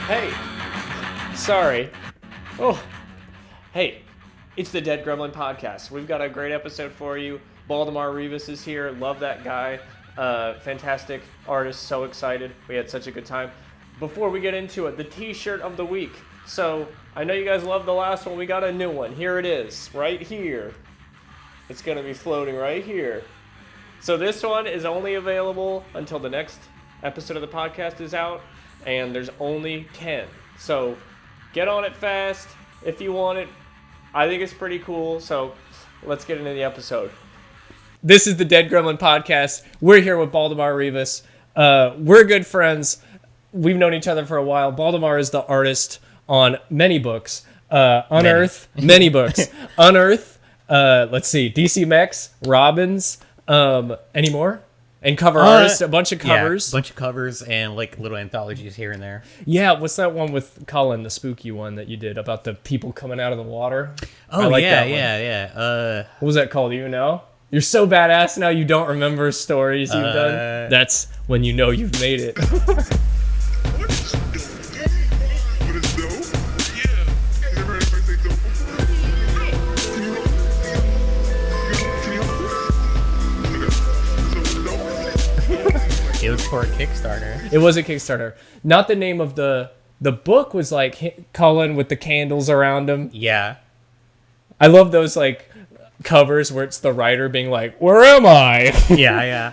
Hey, sorry. Oh, hey, it's the Dead Gremlin podcast. We've got a great episode for you. Rivas is here. Love that guy. Fantastic artist. So excited. We had such a good time. Before we get into it, the t-shirt of the week. So I know you guys loved the last one. We got a new one. Here it is, right here. It's going to be floating right here. So this one is only available until the next episode of the podcast is out, and there's only 10. So get on it fast if you want it. I think it's pretty cool, so let's get into the episode. This is the Dead Gremlin podcast. We're here with Rivas. We're good friends. We've known each other for a while. Baldemar is the artist on many books. Unearth, many books. Unearth, let's see, DC Mex, Robbins, any more? And cover artists, a bunch of covers. Yeah, a bunch of covers and like little anthologies here and there. Yeah, what's that one with Cullen, the spooky one that you did about the people coming out of the water? Oh, yeah. What was that called? Do you know? You're so badass now you don't remember stories you've done. That's when you know you've made it. It was for a Kickstarter. It was a Kickstarter. Not the name of the book was like Cullen with the candles around him. Yeah. I love those like covers where it's the writer being like, "Where am I?" Yeah.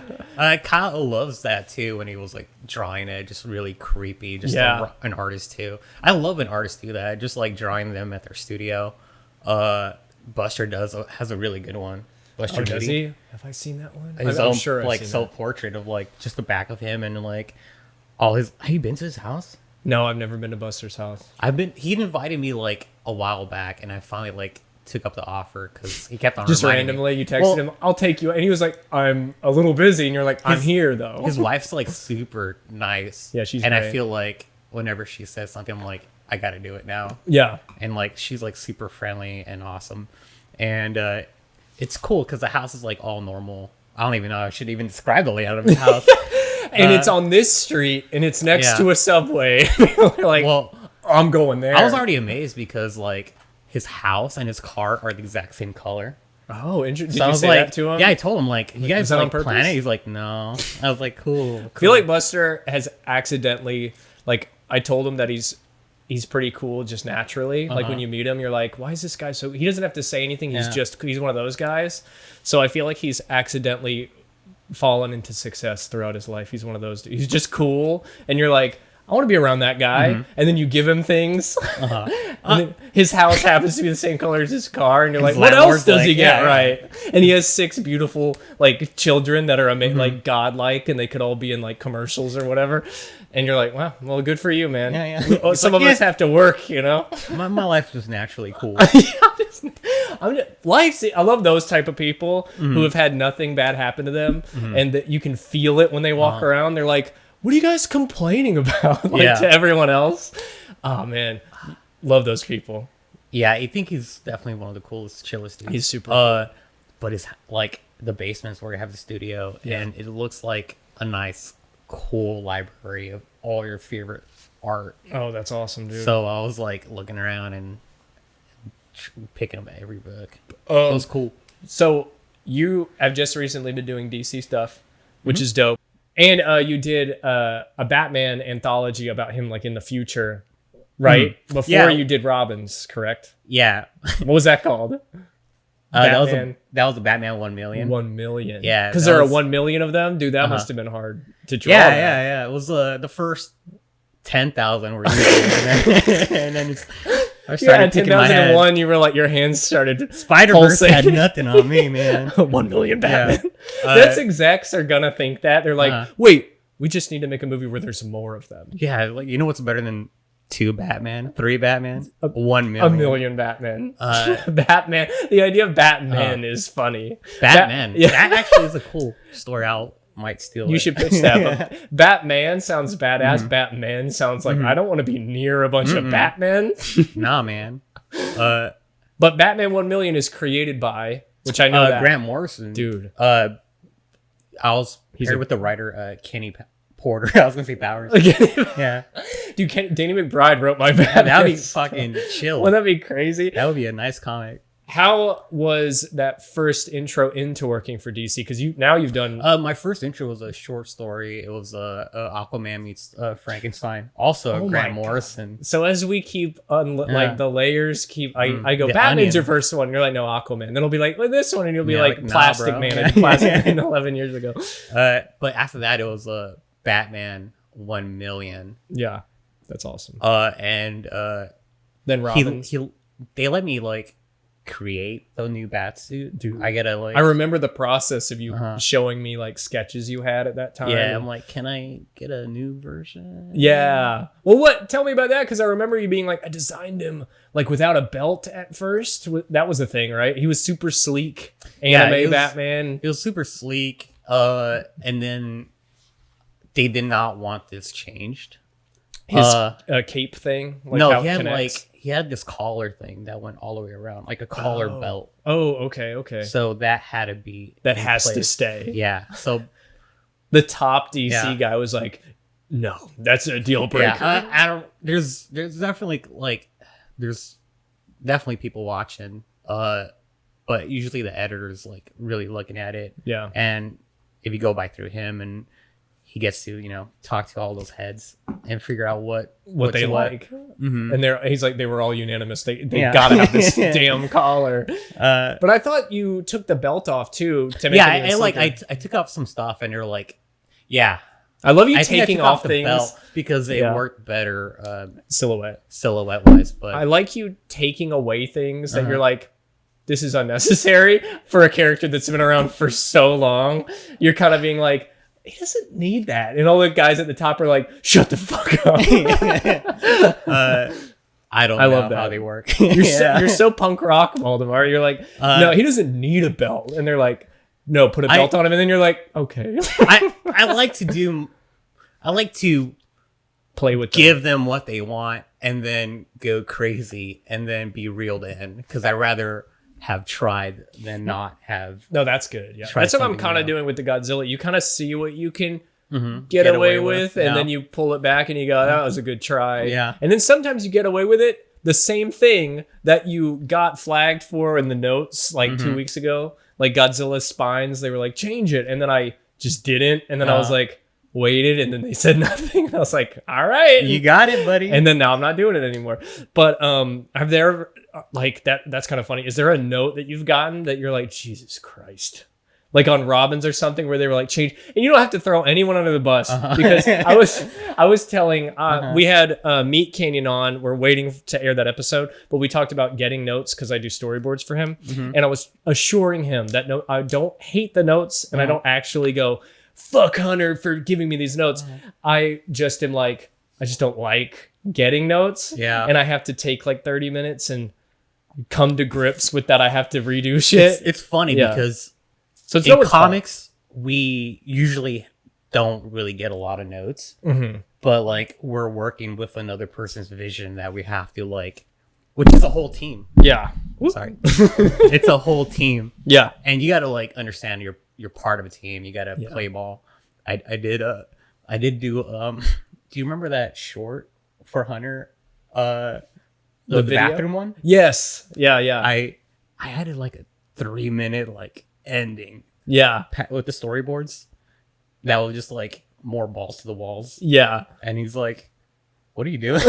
Kyle loves that too when he was like drawing it, just really creepy. Just an artist too. I love when artists do that, just like drawing them at their studio. Buster has a really good one. Buster does he? Have I seen that one? His I'm own sure like self-portrait of like just the back of him and like all his. Have you been to his house? No, I've never been to Buster's house. He invited me like a while back, and I finally like took up the offer because he kept on just randomly. You texted him, "I'll take you," and he was like, "I'm a little busy," and you're like, "I'm here though." His wife's like super nice. Yeah, she's and great. I feel like whenever she says something, I'm like, I got to do it now. Yeah, and like she's like super friendly and awesome, and it's cool because the house is like all normal. I don't even know. I should even describe the layout of his house. And it's on this street, and it's next to a subway. Like, well, I'm going there. I was already amazed because like his house and his car are the exact same color. Oh, interesting. So Did you say that to him? Yeah, I told him like, you guys like on plan it? He's like, no. I was like, cool. I feel like Buster has accidentally, like, I told him that he's pretty cool just naturally. Like when you meet him, you're like, why is this guy so... He doesn't have to say anything. He's one of those guys. So I feel like he's accidentally fallen into success throughout his life. He's one of those... He's just cool. And you're like, I want to be around that guy. Mm-hmm. And then you give him things. And then his house happens to be the same color as his car. And you're like, what else does he get right? And he has 6 beautiful like children that are like godlike. And they could all be in like commercials or whatever. And you're like, wow, well, good for you, man. Yeah. Some of us have to work, you know? My life's just naturally cool. I love those type of people who have had nothing bad happen to them. And that you can feel it when they walk around. They're like, what are you guys complaining about? To everyone else. Oh, man. Love those people. Yeah, I think he's definitely one of the coolest, chillest dudes. He's super cool. But it's like the basement's where you have the studio. Yeah. And it looks like a nice... cool library of all your favorite art. Oh, that's awesome, dude. So I was like looking around and picking up every book. It was cool. So you have just recently been doing DC stuff, which is dope. And you did a Batman anthology about him like in the future, right? Before you did Robbins, correct? Yeah. What was that called? That was a Batman 1 million. 1 million. Yeah. Because there are 1 million of them? Dude, that must have been hard to draw. Yeah. It was the first 10,000 were used. And then I started picking my head. 10,001, you were like, your hands started Spider-Verse had nothing on me, man. 1 million Batman. Yeah. That's execs are going to think that. They're like, wait, we just need to make a movie where there's more of them. Yeah, like you know what's better than 2 Batman, 3 Batman, 1 million. 1 million Batman. Batman. The idea of Batman is funny. Batman. That actually is a cool story. I might steal it. You should pitch that. Batman sounds badass. Batman sounds like I don't want to be near a bunch of Batman. Nah, man. But Batman 1 million is created by, which I know that. Grant Morrison. Dude. I was paired with the writer Kenny Porter. I was gonna say Powers. Yeah, Dude, Danny McBride wrote my that'd be Batman. fucking chill. Wouldn't that be crazy? That would be a nice comic. How was that first intro into working for DC? Because you've done. My first intro was a short story. It was Aquaman meets Frankenstein. Also Grant Morrison. So as we keep like the layers keep, I go The Batman's onion. your first one. You're like no Aquaman. Then it'll be like this one, and you'll be Yeah, like like, nah, Plastic bro. Man Yeah. and Plastic Man 11 years ago. But after that, it was Batman 1 million. Yeah, that's awesome. And Then Robin's. they let me like create the new bat suit. Dude, I gotta like. I remember the process of you showing me like sketches you had at that time. Yeah, I'm like, can I get a new version? Yeah. Well, tell me about that, because I remember you being like, I designed him like without a belt at first. That was the thing, right? He was super sleek, anime Batman. It was super sleek. And then they did not want this changed. His cape thing. Like no, how he it had connects. he had this collar thing that went all the way around, like a collar belt. Oh, okay. So that had to be That in has to place. stay. Yeah. So The top DC Yeah. guy was like, no, that's a deal breaker. yeah, I don't. There's definitely there's definitely people watching. But usually the editor's like really looking at it. Yeah. And if you go by through him and he gets to, talk to all those heads and figure out what they like. Mm-hmm. And he's like, they were all unanimous. They Yeah. gotta have this damn collar. But But I thought you took the belt off too to make yeah, it even I slicker. took off some stuff and they're like, yeah. I love you I think I taking took off the things belt because it Yeah. worked better silhouette. silhouette wise. But I like you taking away things that you're like, this is unnecessary for a character that's been around for so long. You're kind of being like, he doesn't need that. And all the guys at the top are like, shut the fuck up. I don't I know love that. how they work. You're so punk rock, Valdemar. You're like, no, he doesn't need a belt. And they're like, no, put a belt on him. And then you're like, okay. I like to Play with give them what they want and then go crazy and then be reeled in because I rather have tried than not have. No, that's good. Yeah, Try that's what I'm something kind of new. doing with the Godzilla. You kind of see what you can Mm-hmm. get away with, and yeah. then you pull it back and you go, that was a good try. Yeah. And then sometimes you get away with it. The same thing that you got flagged for in the notes like 2 weeks ago, like Godzilla's spines, they were like, change it. And then I just didn't. And then I was like, waited. And then they said nothing. And I was like, all right. You got it, buddy. And then now I'm not doing it anymore. But have there ever, like that's kind of funny. Is there a note that you've gotten that you're like, Jesus Christ? Like on Robin's or something where they were like change, and you don't have to throw anyone under the bus because I was telling we had Meat Canyon on. We're waiting to air that episode, but we talked about getting notes because I do storyboards for him, and I was assuring him that no, I don't hate the notes, and I don't actually go fuck Hunter for giving me these notes. I just am like, I just don't like getting notes, and I have to take like 30 minutes and come to grips with that. I have to redo shit. It's funny because. So it's in comics, we usually don't really get a lot of notes, but like we're working with another person's vision that we have to like, which is a whole team. Yeah. Sorry, it's a whole team. Yeah, and you got to like understand you're part of a team. You got to play ball. I did do do you remember that short for Hunter? The video? bathroom one. Yes. Yeah. I had it like a 3-minute like ending with the storyboards that was just like more balls to the walls, and he's like, what are you doing?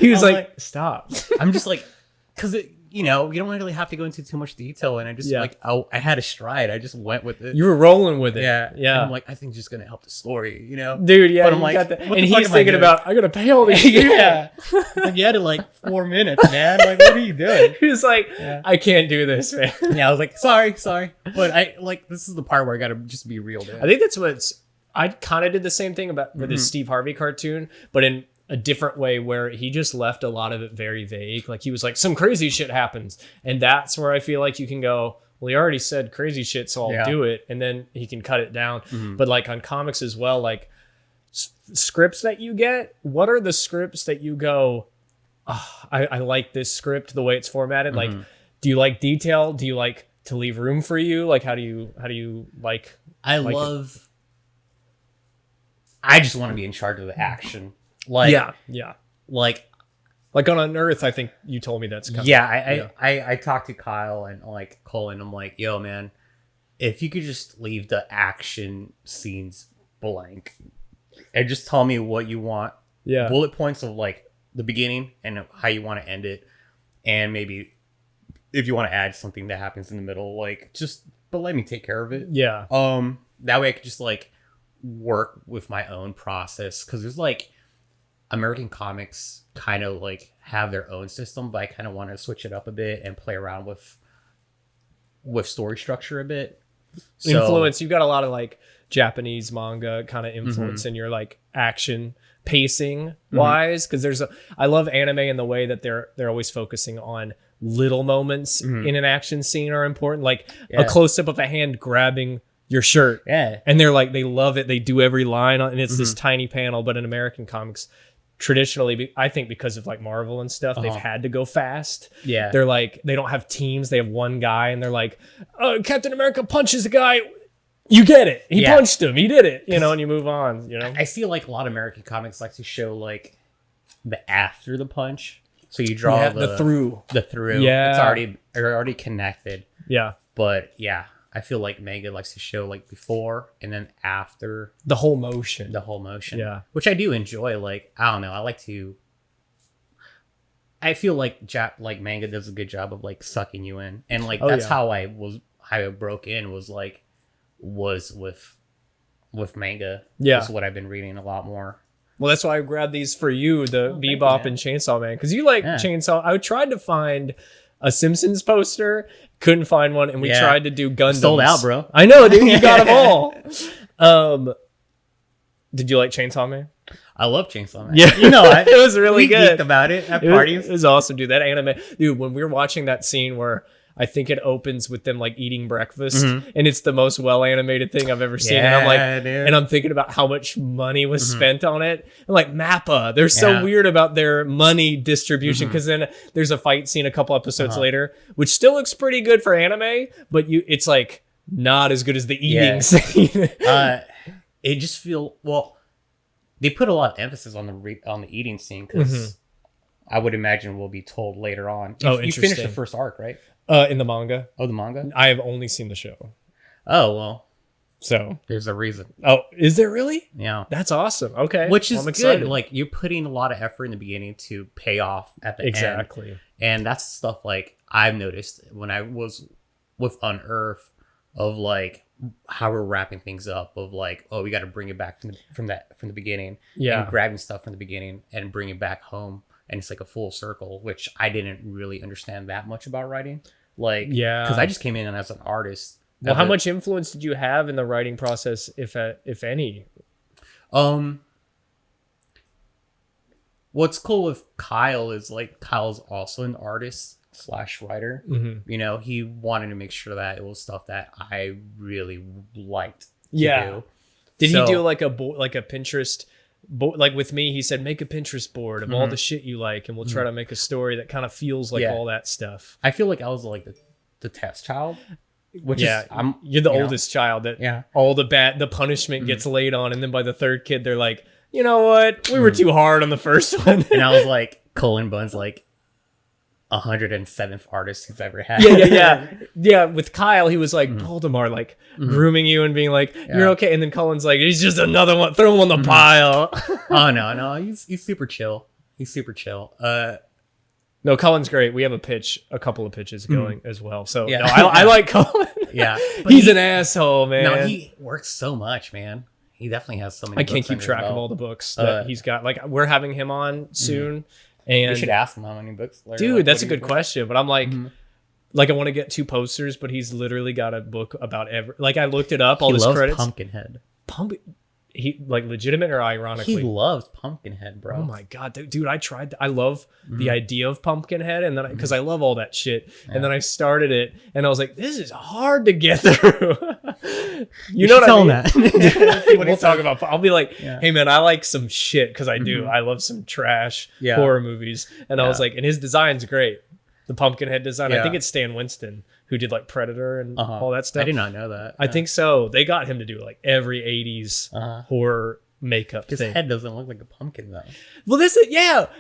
He was like, stop. I'm just like, because you don't really have to go into too much detail, and I just like I had a stride. I just went with it. You were rolling with it. Yeah. And I'm like, I think it's just gonna help the story, dude. Yeah, but I'm like, and he's thinking about, I gotta pay all these people. Like you had it like 4 minutes, man. Like, what are you doing? He was like, I can't do this, man. Yeah, I was like, sorry, but I like this is the part where I gotta just be reeled in. I think that's what's. I kind of did the same thing with this Steve Harvey cartoon, but in a different way where he just left a lot of it very vague. Like he was like, some crazy shit happens. And that's where I feel like you can go, well, he already said crazy shit, so I'll do it. And then he can cut it down. But like on comics as well, like scripts that you get, what are the scripts that you go, I like this script, the way it's formatted. Like, do you like detail? Do you like to leave room for you? Like, how do you like, I love I just want to be in charge of the action. Like, yeah. Like on Unearth, I think you told me that's kind of... Yeah, I talked to Kyle and like Colin. I'm like, yo, man, if you could just leave the action scenes blank and just tell me what you want. Yeah. Bullet points of like the beginning and how you want to end it. And maybe if you want to add something that happens in the middle, like but let me take care of it. Yeah. That way I could just like work with my own process. Cause there's like American comics kind of like have their own system, but I kind of want to switch it up a bit and play around with story structure a bit. Influence. You've got a lot of like Japanese manga kind of influence in your like action pacing wise, because I love anime in the way that they're always focusing on little moments in an action scene are important, like a close-up of a hand grabbing your shirt, and they're like, they love it, they do every line and it's this tiny panel. But in American comics traditionally, I think because of like Marvel and stuff, they've had to go fast. They're like, they don't have teams, they have one guy, and they're like, Captain America punches a guy, you get it, he punched him, he did it, and you move on. I feel like a lot of American comics like to show like the after the punch, so you draw the through it's already connected. But I feel like manga likes to show like before and then after the whole motion, which I do enjoy. Like, I don't know, I feel like manga does a good job of like sucking you in, and like that's how I broke in was with manga. That's what I've been reading a lot more. Well, that's why I grabbed these for you, the Bebop and Chainsaw Man, because you like Chainsaw. I tried to find a Simpsons poster, couldn't find one, and we tried to do Gundams. Sold out, bro. I know, dude. You got them all. Did you like Chainsaw Man? I love Chainsaw Man. Yeah, it was really good. Geeked about it at parties. It was awesome, dude. That anime, dude. When we were watching that scene where I think it opens with them like eating breakfast, and it's the most well animated thing I've ever seen. And I'm like, and I'm thinking about how much money was spent on it. And like Mappa, they're so weird about their money distribution, because then there's a fight scene a couple episodes later, which still looks pretty good for anime, but it's like not as good as the eating scene. It just they put a lot of emphasis on the eating scene, because I would imagine we'll be told later on. You finished the first arc, right? In the manga. Oh, the manga? I have only seen the show. Oh, well. So there's a reason. Oh, is there really? Yeah. That's awesome. Okay. Which is good. Like, you're putting a lot of effort in the beginning to pay off at the end. Exactly. And that's stuff like I've noticed when I was with Unearth, of like how we're wrapping things up, of like, oh, we got to bring it back from the beginning. And grabbing stuff from the beginning and bring it back home. And it's like a full circle, which I didn't really understand that much about writing. Like, because I just came in as an artist. Well, how much influence did you have in the writing process, if any? What's cool with Kyle is like Kyle's also an artist / writer. He wanted to make sure that it was stuff that I really liked to do. Did he do like a Pinterest? Like with me, he said, make a Pinterest board of all the shit you like, and we'll try to make a story that kind of feels like all that stuff. I feel like I was like the test child, which is you're the oldest child that all the punishment gets laid on, and then by the third kid, they're like, you know what, we were too hard on the first one. And I was like, Colin Bunn's like 107th artist he's ever had. Yeah. With Kyle, he was like Baldemar, like grooming you and being like, you're okay. And then Colin's like, he's just another one. Throw him on the pile. Oh no, he's super chill. No, Colin's great. We have a couple of pitches going as well. So no, I like Colin. He's an asshole, man. No, he works so much, man. He definitely has so many. I can't keep track of all the books that he's got. Like, we're having him on soon. And we should ask him how many books. Dude, that's a good question. But I'm like, I want to get 2 posters, but he's literally got a book about every. Like, I looked it up. All his credits. Pumpkinhead. He like legitimate or ironically? He loves Pumpkinhead, bro. Oh my god, dude! I tried. I love the idea of Pumpkinhead, and then because I love all that shit, and then I started it, and I was like, this is hard to get through. you know what I mean? That. We'll talk about. I'll be like, hey man, I like some shit because I do. I love some trash horror movies, and I was like, and his design's great. The Pumpkinhead design. I think it's Stan Winston who did like Predator and all that stuff. I did not know that. I think so. They got him to do like every 80s horror makeup His thing. head doesn't look like a pumpkin though. Well, this is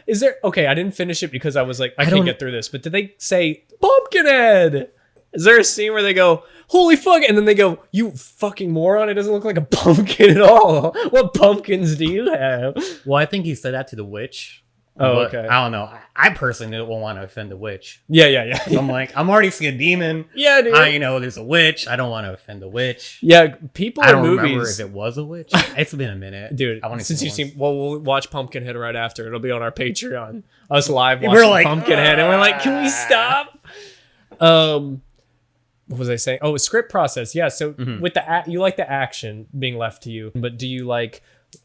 Is there? Okay, I didn't finish it because I was like, I can't get through this. But did they say Pumpkinhead? Is there a scene where they go, holy fuck, and then they go, you fucking moron, it doesn't look like a pumpkin at all. What pumpkins do you have? Well, I think he said that to the witch. Oh, But okay. I don't know. I personally don't want to offend the witch. Yeah. So I'm like, I'm already seeing a demon. Yeah, dude. There's a witch. I don't want to offend the witch. Yeah, people I in don't remember movies. if it was a witch. It's been a minute, Dude, I want to since see you've once. seen, well, we'll watch Pumpkinhead right after. It'll be on our Patreon. Us live We're watching like, Pumpkinhead, and we're like, can we stop? What was I saying? Oh, script process. Yeah. So with you like the action being left to you, but do you like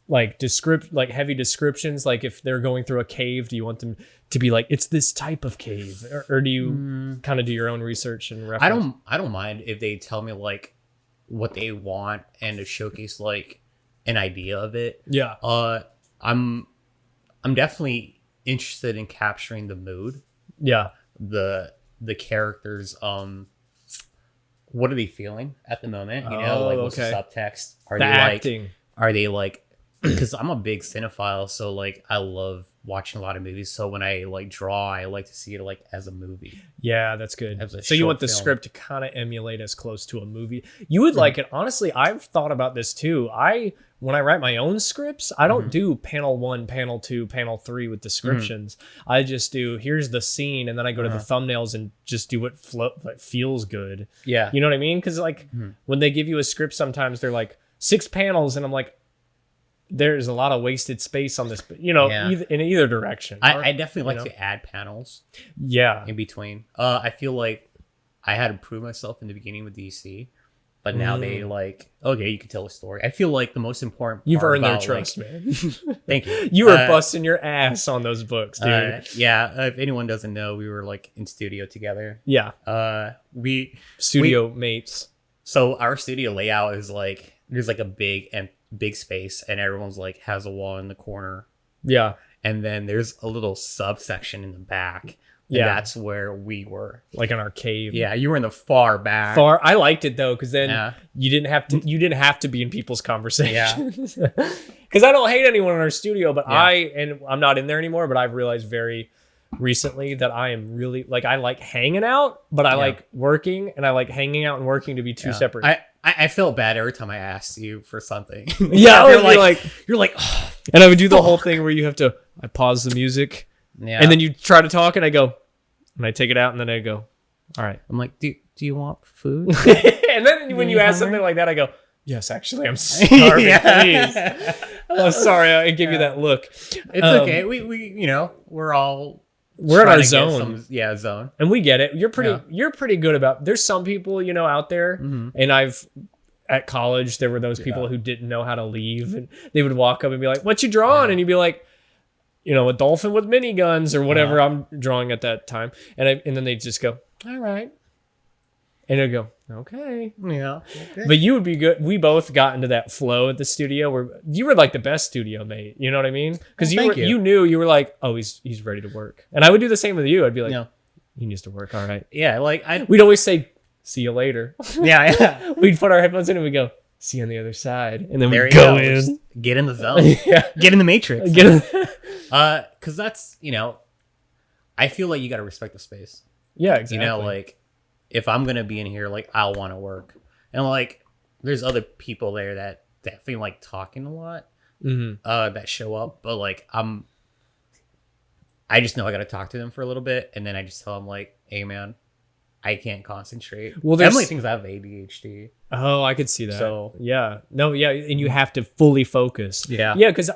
heavy descriptions? Like if they're going through a cave, do you want them to be like, it's this type of cave, or do you kind of do your own research and reference? I don't mind if they tell me like what they want and to showcase like an idea of it. Yeah. I'm definitely interested in capturing the mood, Yeah. the characters. What are they feeling at the moment? You know, like what's the subtext? The acting. Are they like? Because I'm a big cinephile, so like I love watching a lot of movies. So when I like draw, I like to see it like as a movie. Yeah, that's good. As a So you want the short film. script to kind of emulate as close to a movie. You would like it. Honestly, I've thought about this too. When I write my own scripts, I don't do panel 1, panel 2, panel 3 with descriptions. I just do, here's the scene, and then I go to the thumbnails and just do what feels good. Yeah. You know what I mean? Because like when they give you a script, sometimes they're like 6 panels, and I'm like, there's a lot of wasted space on this, in either direction. I definitely like to add panels Yeah. in between. I feel like I had to prove myself in the beginning with DC, but now they like, okay, you can tell a story. I feel like the most important You've part earned their about, trust, like, man. Thank you. You were busting your ass on those books, dude. If anyone doesn't know, we were like in studio together. Yeah. Studio mates. So our studio layout is like, there's like a big space, and everyone's like has a wall in the corner, Yeah. and then there's a little subsection in the back. Yeah. That's where we were. Like in our cave. Yeah, you were in the far back. I liked it though, because then you didn't have to be in people's conversations. Because I don't hate anyone in our studio, but I'm not in there anymore, but I've realized very recently that I am really like, I like hanging out, but I like working, and I like hanging out and working to be two separate. I felt bad every time I asked you for something. Yeah, you're like, oh, and I would do the whole thing where you have to, I pause the music, and then you try to talk, and I go, and I take it out, and then I go, all right. I'm like, do you want food? And then when you ask something like that, I go, yes, actually, I'm starving. Please. Oh, sorry, I gave you that look. It's okay. We we're in our zone. Zone. And we get it. You're pretty good about, there's some people, out there, and at college, there were those people who didn't know how to leave, and they would walk up and be like, what you drawing? And you'd be like, a dolphin with miniguns or whatever I'm drawing at that time. And then they'd just go, all right. And I'd go, okay. Yeah. Okay. But you would be good. We both got into that flow at the studio where you were like the best studio mate. You know what I mean? Because you knew, you were like, oh, he's ready to work. And I would do the same with you. I'd be like, he needs to work. All right. Yeah. Like we'd always say, see you later. Yeah. We'd put our headphones in and we'd go, see you on the other side. And then we'd go in. Just get in the zone. Get in the matrix. Because that's, I feel like you got to respect the space. Yeah, exactly. Like if I'm going to be in here, like I'll want to work. And like there's other people there that definitely like talking a lot that show up. But like I just know I got to talk to them for a little bit. And then I just tell them like, hey man, I can't concentrate. Well, Emily thinks I have ADHD. Oh, I could see that. So yeah. No, yeah. And you have to fully focus. Yeah. Yeah. Because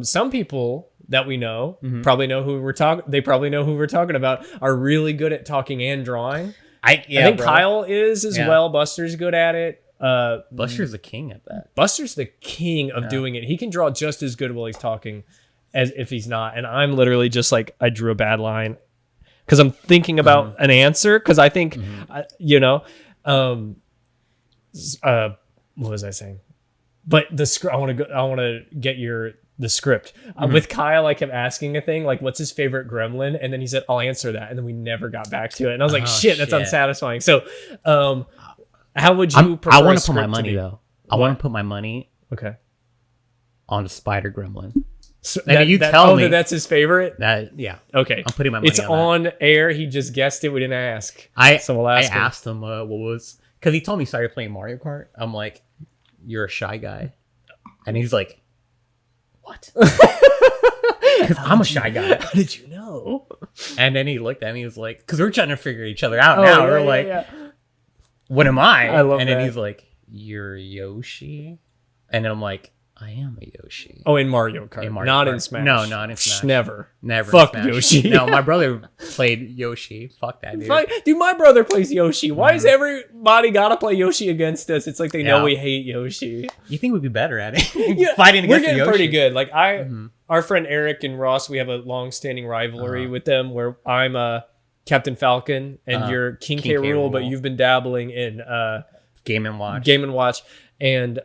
some people that we know probably know who we're talking. They probably know who we're talking about. Are really good at talking and drawing. I think Kyle is as well. Buster's good at it. Buster's the king at that. Buster's the king of doing it. He can draw just as good while he's talking as if he's not. And I'm literally just like, I drew a bad line because I'm thinking about an answer. Because I think, what was I saying? But the script. I want to get the script. With Kyle, I kept asking a thing like, what's his favorite gremlin? And then he said, I'll answer that. And then we never got back to it. And I was like, shit, that's unsatisfying. So how would you prefer I want to put my money, though. I want to put my money. Okay. on the Spider Gremlin. So And you tell me that's his favorite. yeah. Okay, I'm putting my money it's on that. on air. He just guessed it. We didn't ask. So we'll I ask him. asked him what was, because he told me he started playing Mario Kart. I'm like, you're a shy guy, and he's like, what? Because I'm a shy guy. How did you know? And then he looked at me. He was like, because we're trying to figure each other out now. We're like, what am I? I love and then that. he's like, you're Yoshi, and then I'm like, I am a Yoshi. Oh, in Mario Kart, not in Smash. No, not in Smash. Never. Fuck Smash. Yoshi. No, my brother played Yoshi. Fuck that dude. Dude, my brother plays Yoshi. Why is everybody gotta play Yoshi against us? It's like they know we hate Yoshi. You think we'd be better at it? Yeah, Fighting against we're getting Yoshi. pretty good. Like our friend Eric and Ross, we have a long-standing rivalry with them where I'm Captain Falcon and you're King K. Rool, but you've been dabbling in Game and Watch. And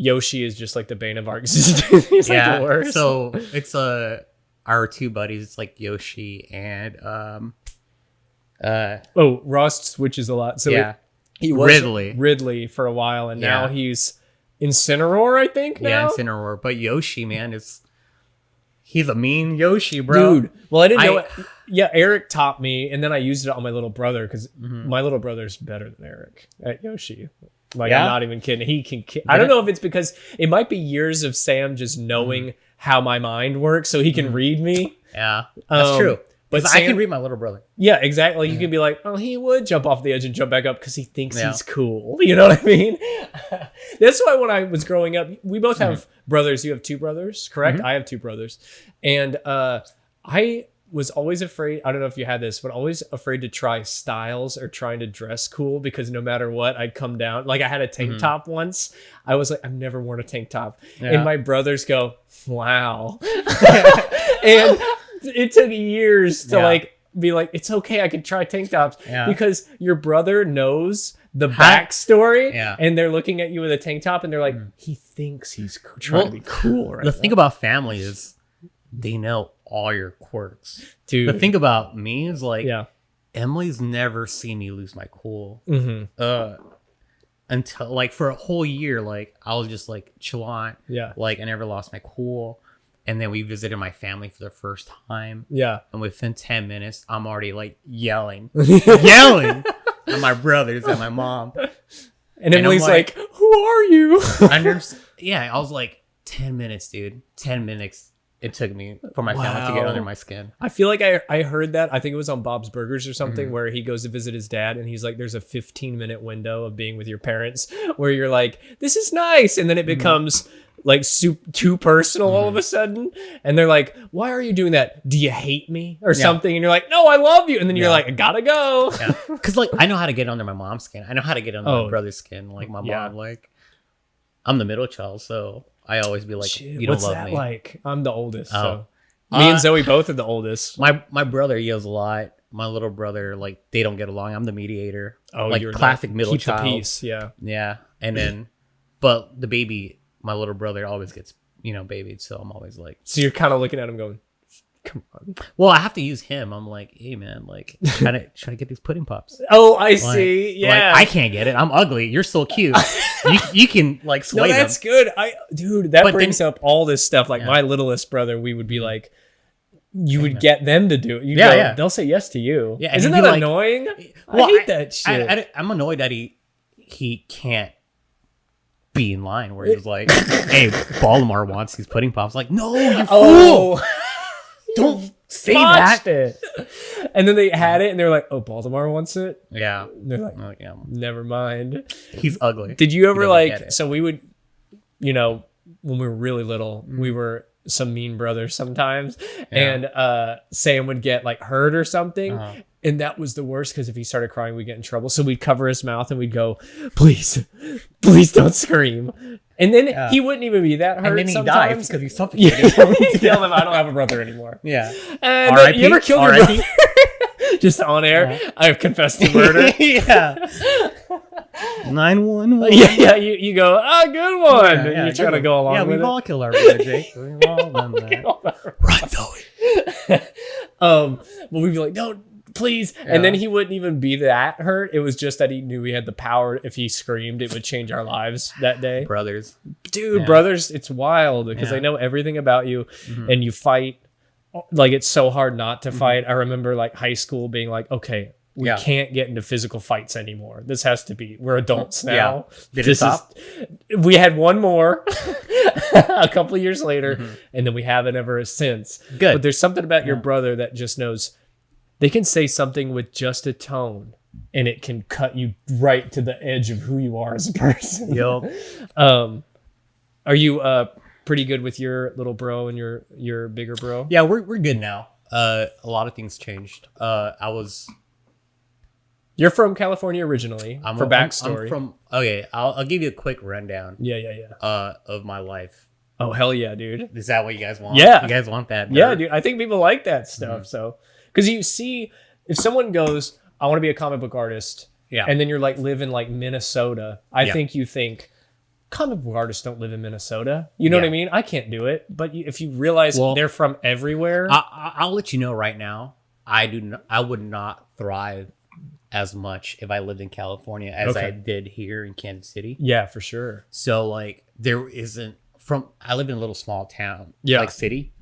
Yoshi is just like the bane of our existence. He's like the worst. So it's our two buddies. It's like Yoshi and Ross switches a lot. So yeah, he was Ridley. Ridley for a while, and now he's Incineroar, I think. Now? Yeah, Incineroar. But Yoshi, man, he's a mean Yoshi, bro. Dude. Well, I didn't know it. Yeah, Eric taught me, and then I used it on my little brother because my little brother's better than Eric at Yoshi. Like, I'm not even kidding. He can. I don't know if it's because it might be years of Sam just knowing how my mind works, so he can read me. Yeah, that's true. But Sam, I can read my little brother. Yeah, exactly. You can be like, oh, he would jump off the edge and jump back up because he thinks he's cool. You know what I mean? That's why when I was growing up, we both have brothers. You have two brothers, correct? I have two brothers, and I was always afraid. I don't know if you had this, but always afraid to try styles or trying to dress cool because no matter what, I'd come down. Like I had a tank top once. I was like, I've never worn a tank top. Yeah. And my brothers go, wow. And it took years to be like, it's okay. I can try tank tops because your brother knows the backstory and they're looking at you with a tank top and they're like, he thinks he's trying to be cool. Right the thing about family is they know all your quirks. Dude. The thing about me is like, Emily's never seen me lose my cool. Until like for a whole year, like I was just like chill on. Yeah. Like I never lost my cool. And then we visited my family for the first time. Yeah. And within 10 minutes, I'm already like yelling at my brothers and my mom. And Emily's like, who are you? I was like, 10 minutes, dude. 10 minutes. It took me for my family to get under my skin. I feel like I heard that. I think it was on Bob's Burgers or something where he goes to visit his dad and he's like, there's a 15-minute window of being with your parents where you're like, this is nice. And then it becomes like too personal all of a sudden. And they're like, why are you doing that? Do you hate me or something? And you're like, no, I love you. And then you're like, I gotta go. Because like, I know how to get under my mom's skin. I know how to get under my brother's skin. Like my mom, like I'm the middle child. So I always be like, you don't love me. Like I'm the oldest. So me and Zoe both are the oldest. My brother yells a lot. My little brother, like they don't get along. I'm the mediator. Oh, like you're classic middle child. The peace. Yeah. Yeah. And then, but the baby, my little brother always gets, babied. So I'm always like, so you're kind of looking at him going, come on. Well, I have to use him. I'm like, hey man, like try to get these pudding pops. Oh, I see. Yeah. Like, I can't get it. I'm ugly. You're so cute. you can like sway them. That's good. That brings up all this stuff. Like my littlest brother, we would be like, you would get them to do it. They'll say yes to you. Yeah. Isn't that annoying? Well, I hate that shit. I'm annoyed that he can't be in line where he's like, hey, Baltimore wants these pudding pops. Like, no, you fool. Don't say that. And then they had it and they're like, oh, Baltimore wants it? Yeah. And they're like, never mind. He's ugly. Did you ever so we would, when we were really little, we were some mean brothers sometimes. And Sam would get like hurt or something. And that was the worst because if he started crying, we'd get in trouble. So we'd cover his mouth and we'd go, please don't scream. And then he wouldn't even be that hurt. And then he dies because he's suffocated. Tell him I don't have a brother anymore. Yeah. And you ever killed your brother? Just on air, I've confessed to murder. 911. Yeah. You go, good one. And you try to go along with it. Yeah, we've all killed our brother, Jake. We've all done that. Run, Zoe. But we'd be like, don't. please. And then he wouldn't even be that hurt. It was just that he knew he had the power. If he screamed, it would change our lives that day. Brothers. Dude, brothers, it's wild because they know everything about you and you fight. Like, it's so hard not to fight. I remember like high school being like, okay, we can't get into physical fights anymore. This has to be, we're adults now. Did it stop? We had one more a couple of years later, and then we haven't ever since. Good. But there's something about your brother that just knows they can say something with just a tone, and it can cut you right to the edge of who you are as a person. Yup. Are you pretty good with your little bro and your bigger bro? Yeah, we're good now. A lot of things changed. You're from California originally. For backstory. I'll give you a quick rundown. Yeah. Of my life. Oh, hell yeah, dude. Is that what you guys want? Yeah. You guys want that? Yeah, dude. I think people like that stuff. So, because you see, if someone goes, I want to be a comic book artist, and then you're like live in like Minnesota, I think you think comic book artists don't live in Minnesota. You know what I mean? I can't do it. But if you realize they're from everywhere, I'll let you know right now. I would not thrive as much if I lived in California as I did here in Kansas City. Yeah, for sure. So like I live in a little small town, like city.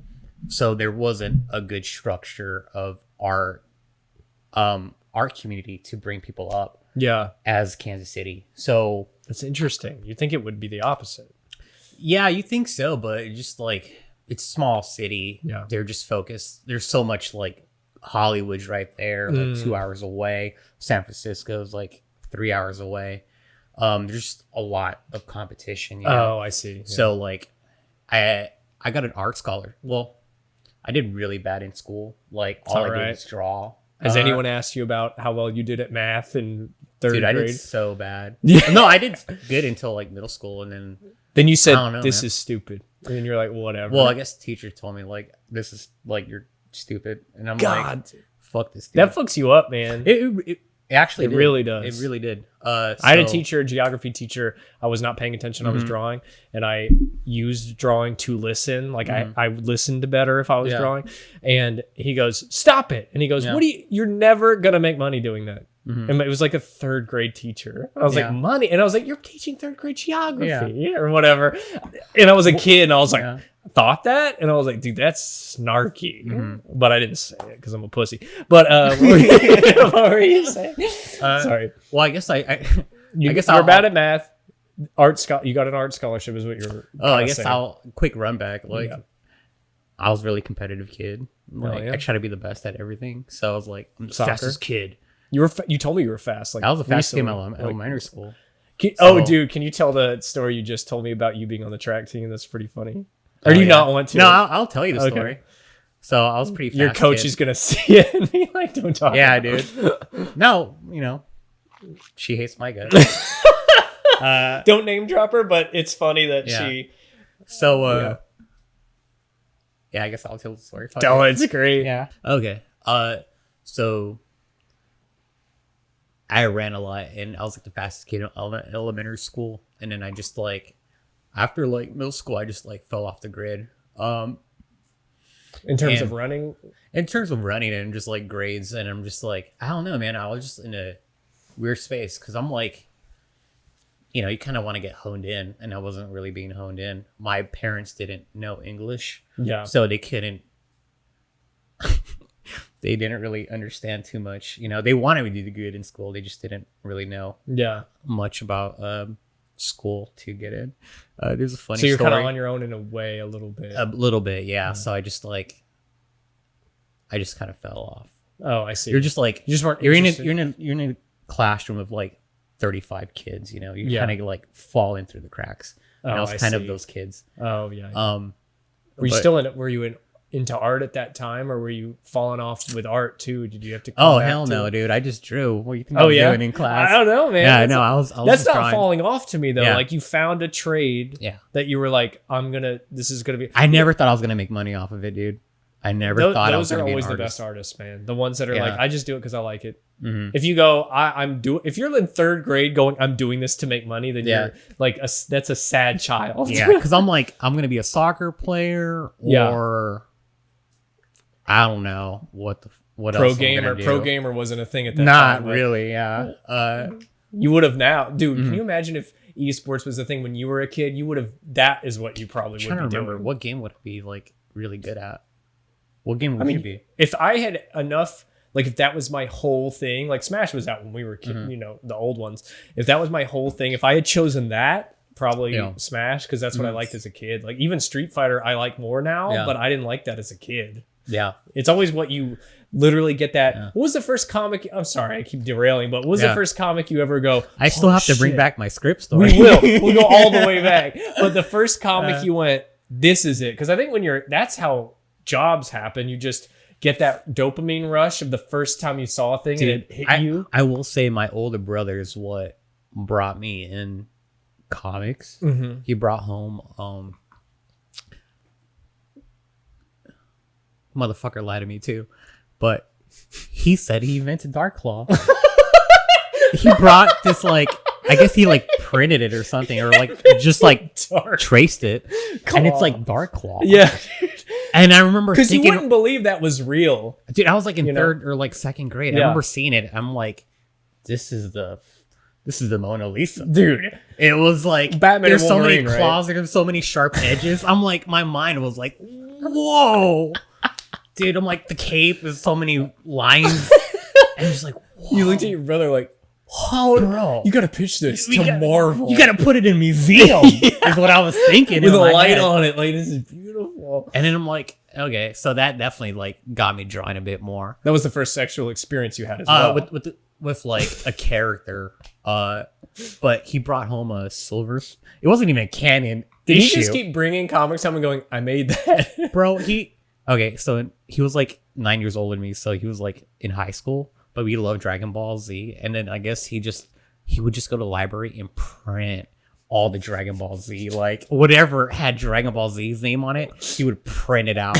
So there wasn't a good structure of art community to bring people up. Yeah. As Kansas City. So it's interesting. You think it would be the opposite. Yeah, you think so, but it's just like it's a small city. Yeah. They're just focused. There's so much like Hollywood's right there, like 2 hours away. San Francisco's like 3 hours away. There's just a lot of competition. You know? Oh, I see. Yeah. So like, I got an art scholar. Well, I did really bad in school. Like all I did was draw. Has anyone asked you about how well you did at math in third grade? I did so bad. No, I did good until like middle school, and then you said this is stupid, and then you're like, whatever. Well, I guess the teacher told me like this is like you're stupid, and I'm like, fuck this dude. That fucks you up, man. It actually really does. It really did. I had a teacher, a geography teacher. I was not paying attention. I was drawing, and I used drawing to listen. Like I listened better if I was drawing. And he goes, "Stop it!" And he goes, "What do you? You're never gonna make money doing that." And it was like a third grade teacher. I was like, "Money?" And I was like, "You're teaching third grade geography or whatever." And I was a kid, and I was like, thought that, and I was like, dude, that's snarky. But I didn't say it because I'm a pussy. But what were you saying? Sorry. Well, I guess I guess you're bad at math. You got an art scholarship, is what you're. I guess saying. I'll quick run back. Like, I was a really competitive kid. Like, I try to be the best at everything. So I was like, I'm the fastest kid. You told me you were fast. Like I was the fastest kid in elementary school. Dude, can you tell the story you just told me about you being on the track team? That's pretty funny. Or do you not want to? No, I'll tell you the story. So I was pretty fast. Your coach is going to see it and be like, don't talk about dude. No, she hates my guts. Don't name drop her, but it's funny that she... So, I guess I'll tell the story. Tell it, it's great. Yeah. Okay. So I ran a lot, and I was like the fastest kid in elementary school. And then I just like... After like middle school, I just like fell off the grid. In terms of running? In terms of running and just like grades. And I'm just like, I don't know, man. I was just in a weird space because I'm like, you kind of want to get honed in. And I wasn't really being honed in. My parents didn't know English. Yeah. So they couldn't. They didn't really understand too much. They wanted me to do good in school. They just didn't really know much about school to get in. There's a funny story. So you're kind of on your own in a way, a little bit. A little bit, yeah. So I just kind of fell off. Oh, I see. You're just like you're in a classroom of like 35 kids. You kind of like fall in through the cracks. And I was kind of those kids. Oh yeah. Were you into art at that time, or were you falling off with art too? Did you have to? Oh hell no, dude! I just drew. What do you think I was doing in class? I don't know, man. Yeah, no, I was. That's not drawing. Falling off to me though. Like you found a trade. That you were like, this is gonna be. I never thought I was gonna make money off of it, dude. I never thought I was gonna be an artist. Those are always the best artists, man. The ones that are like, I just do it because I like it. If you go, if you're in third grade going, I'm doing this to make money, then you're like, that's a sad child. Yeah, because I'm like, I'm gonna be a soccer player or. I don't know what what pro else gamer. do. Pro gamer wasn't a thing at that Not time. But really, yeah. you would have now, dude. Can you imagine if esports was a thing when you were a kid? You would have. That is what you probably would be trying to remember doing. what game would it be like really good at. What game would you be? If I had enough, like if that was my whole thing, like Smash was out when we were kids, you know, the old ones. If that was my whole thing, if I had chosen that, probably Smash, because that's what I liked as a kid. Like even Street Fighter, I like more now, but I didn't like that as a kid. Yeah, it's always what you literally get that. Yeah. What was the first comic? I'm sorry, I keep derailing, but what was the first comic you ever go? I still have to bring back my script story. We will. We'll go all the way back. But the first comic you went, this is it. Because I think that's how jobs happen. You just get that dopamine rush of the first time you saw a thing and it hit you. I will say my older brother is what brought me in comics. He brought home motherfucker lied to me too, but he said he invented Dark Claw. He brought this, like, I guess he like printed it or something, or like just like traced it, and it's like Dark Claw. Yeah. And I remember because you thinking, wouldn't believe that was real, dude. I was like in third or like second grade. I remember seeing it. I'm like, this is the Mona Lisa, dude. It was like Batman. There's and so many Wolverine, claws. There's so many sharp edges. I'm like, my mind was like, whoa. Dude, I'm like, the cape is so many lines. And just like, whoa. You looked at your brother like, oh, bro, you gotta pitch this to Marvel. You gotta put it in museum, is what I was thinking. With a light on it. Like, this is beautiful. And then I'm like, okay, so that definitely like got me drawing a bit more. That was the first sexual experience you had as well. With like a character. But he brought home a silver. It wasn't even a canon Did issue. he just keep bringing comics home and going, I made that? Bro, so he was like 9 years older than me, so he was like in high school, but we loved Dragon Ball Z. And then I guess he would just go to the library and print all the Dragon Ball Z, like whatever had Dragon Ball Z's name on it, he would print it out.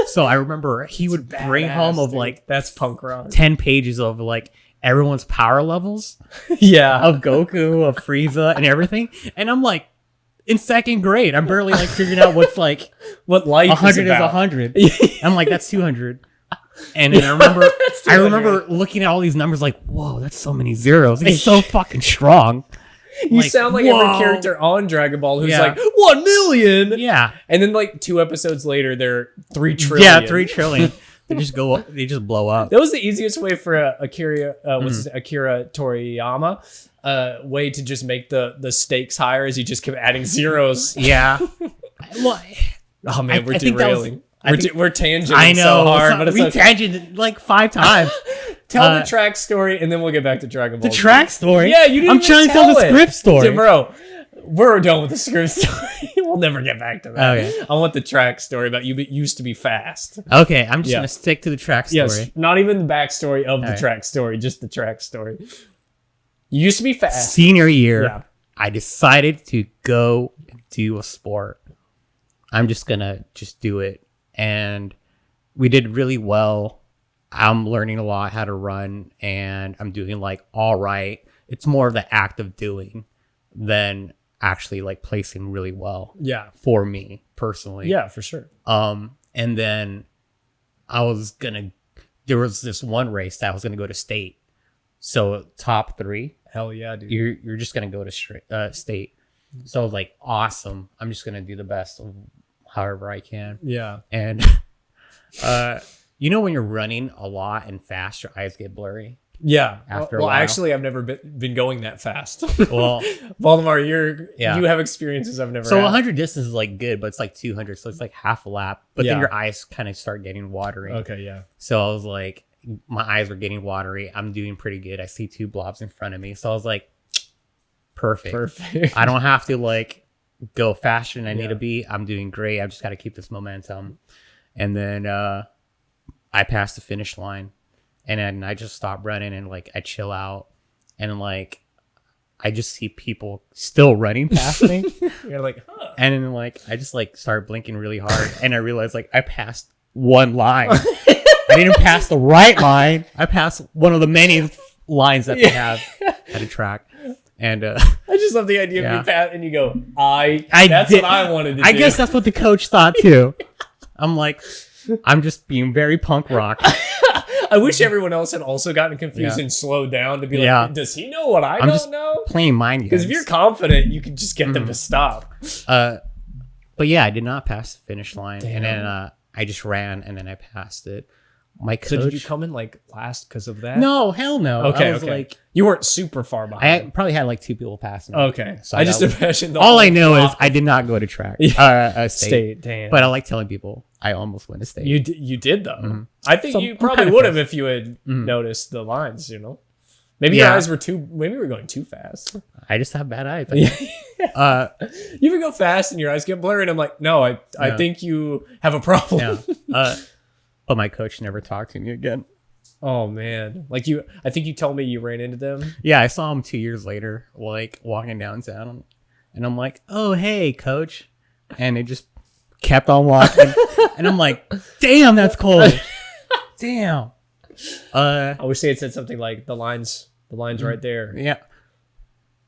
So I remember he would bring home of like, that's punk rock, 10 pages of like everyone's power levels. Yeah. Of Goku, of Frieza, and everything. And I'm like, in second grade, I'm barely like figuring out what's like what life 100 is 100. I'm like, that's 200. And then I remember looking at all these numbers like, whoa, that's so many zeros. He's so fucking strong. You like, sound like whoa. every character on Dragon Ball who's like 1 million. Yeah. And then like 2 episodes later, they're 3 trillion. Yeah, 3 trillion. They just go up. They just blow up. That was the easiest way for Akira Toriyama. Way to just make the stakes higher as you just kept adding zeros. Yeah. Well, oh man, we're I think derailing. We're tangenting I know, so hard, but it's we okay. tangented like 5 times. Tell the track story, and then we'll get back to Dragon Ball. The track story? Yeah, you didn't. I'm trying to tell the script story, bro. We're done with the script story. We'll never get back to that. Okay. I want the track story about you used to be fast. Okay, I'm just gonna stick to the track story. Yes, not even the backstory of the track story, just the track story. You used to be fast. Senior year, I decided to go do a sport. I'm just gonna do it, and we did really well. I'm learning a lot how to run, and I'm doing like all right. It's more of the act of doing than actually like placing really well. Yeah, for me personally. Yeah, for sure. And then there was this one race that I was gonna go to state. So top 3. Hell yeah, dude. You're just gonna go to state. So I was like, awesome. I'm just gonna do the best of however I can. Yeah. And you know when you're running a lot and fast, your eyes get blurry. Yeah. After a while. Actually, I've never been going that fast. Well, Valdemar, you have experiences I've never. So had. 100 distance is like good, but it's like 200, so it's like half a lap. But then your eyes kind of start getting watery. Okay, yeah. So I was like, my eyes were getting watery. I'm doing pretty good. I see 2 blobs in front of me, so I was like, perfect. I don't have to like go faster than I need to be. I'm doing great. I've just got to keep this momentum. And then I passed the finish line, and then I just stop running and like I chill out, and like I just see people still running past me. You're like, huh. And then like I just like start blinking really hard, and I realized like I passed one line. I didn't pass the right line. I passed one of the many lines that they have at a track. And I just love the idea of you pass and you go, that's what I wanted to do. I guess that's what the coach thought too. I'm like, I'm just being very punk rock. I wish everyone else had also gotten confused and slowed down to be like, does he know what I don't know? Playing mind games. Because if you're confident, you can just get them to stop. But yeah, I did not pass the finish line. Damn. And then I just ran and then I passed it. My coach. So did you come in like last because of that? No, hell no. Okay, I was like you weren't super far behind. I probably had like 2 people passing. Okay, so I just imagined. All I know is I did not go to track. State. Damn. But I like telling people I almost went to state. You did though. I think you probably would have if you had noticed the lines. You know, maybe your eyes were maybe you were going too fast. I just have bad eyes. You ever go fast and your eyes get blurry? And I'm like, no, I think you have a problem. Yeah. But my coach never talked to me again. Oh man, like I think you told me you ran into them. Yeah, I saw him 2 years later, like walking downtown, and I'm like, "Oh, hey, coach," and they just kept on walking, and I'm like, "Damn, that's cold. Damn." I wish they had said something like the lines right there. Yeah.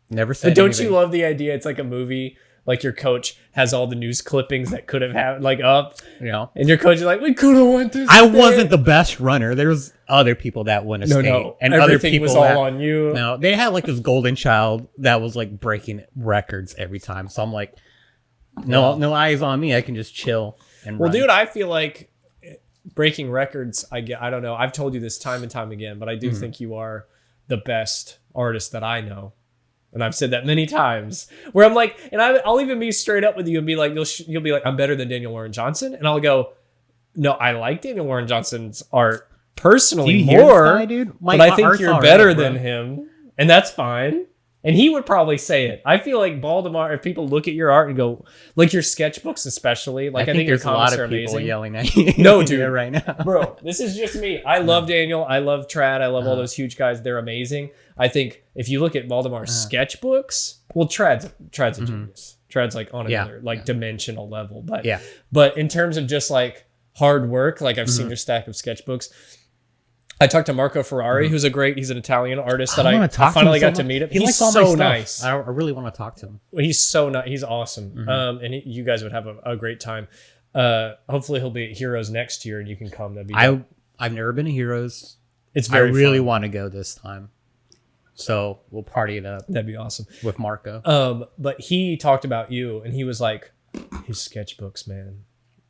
Never said. But don't anything. you love the idea? It's like a movie. Like your coach has all the news clippings that could have happened, like up, and your coach is like, "We could have went this." I wasn't the best runner. There was other people that won a state, and other people was all on you. No, they had like this golden child that was like breaking records every time. So I'm like, no eyes on me. I can just chill and run. Dude, I feel like breaking records. I don't know. I've told you this time and time again, but I do think you are the best artist that I know. And I've said that many times where I'm like, and I'll even be straight up with you and be like, you'll be like, I'm better than Daniel Warren Johnson. And I'll go, no, I like Daniel Warren Johnson's art personally more, but I think you're better than him. And that's fine. And he would probably say it. I feel like Baldemar, if people look at your art and go, like your sketchbooks especially, like I think your comics are amazing. Yelling at you. No, dude, right now. Bro, this is just me. I love Daniel. I love Trad. I love all those huge guys. They're amazing. I think if you look at Baldemar's sketchbooks, well, Trad's a genius. Trad's like on another dimensional level. But in terms of just like hard work, like I've seen your stack of sketchbooks. I talked to Marco Ferrari, who's he's an Italian artist that I finally got to meet him. He's so nice. I really want to talk to him. He's so nice. He's awesome. And you guys would have a great time. Hopefully he'll be at Heroes next year and you can come. I've never been to Heroes. It's very really fun. want to go this time. So we'll party it up. That'd be awesome. With Marco. But he talked about you and he was like, his sketchbooks, man.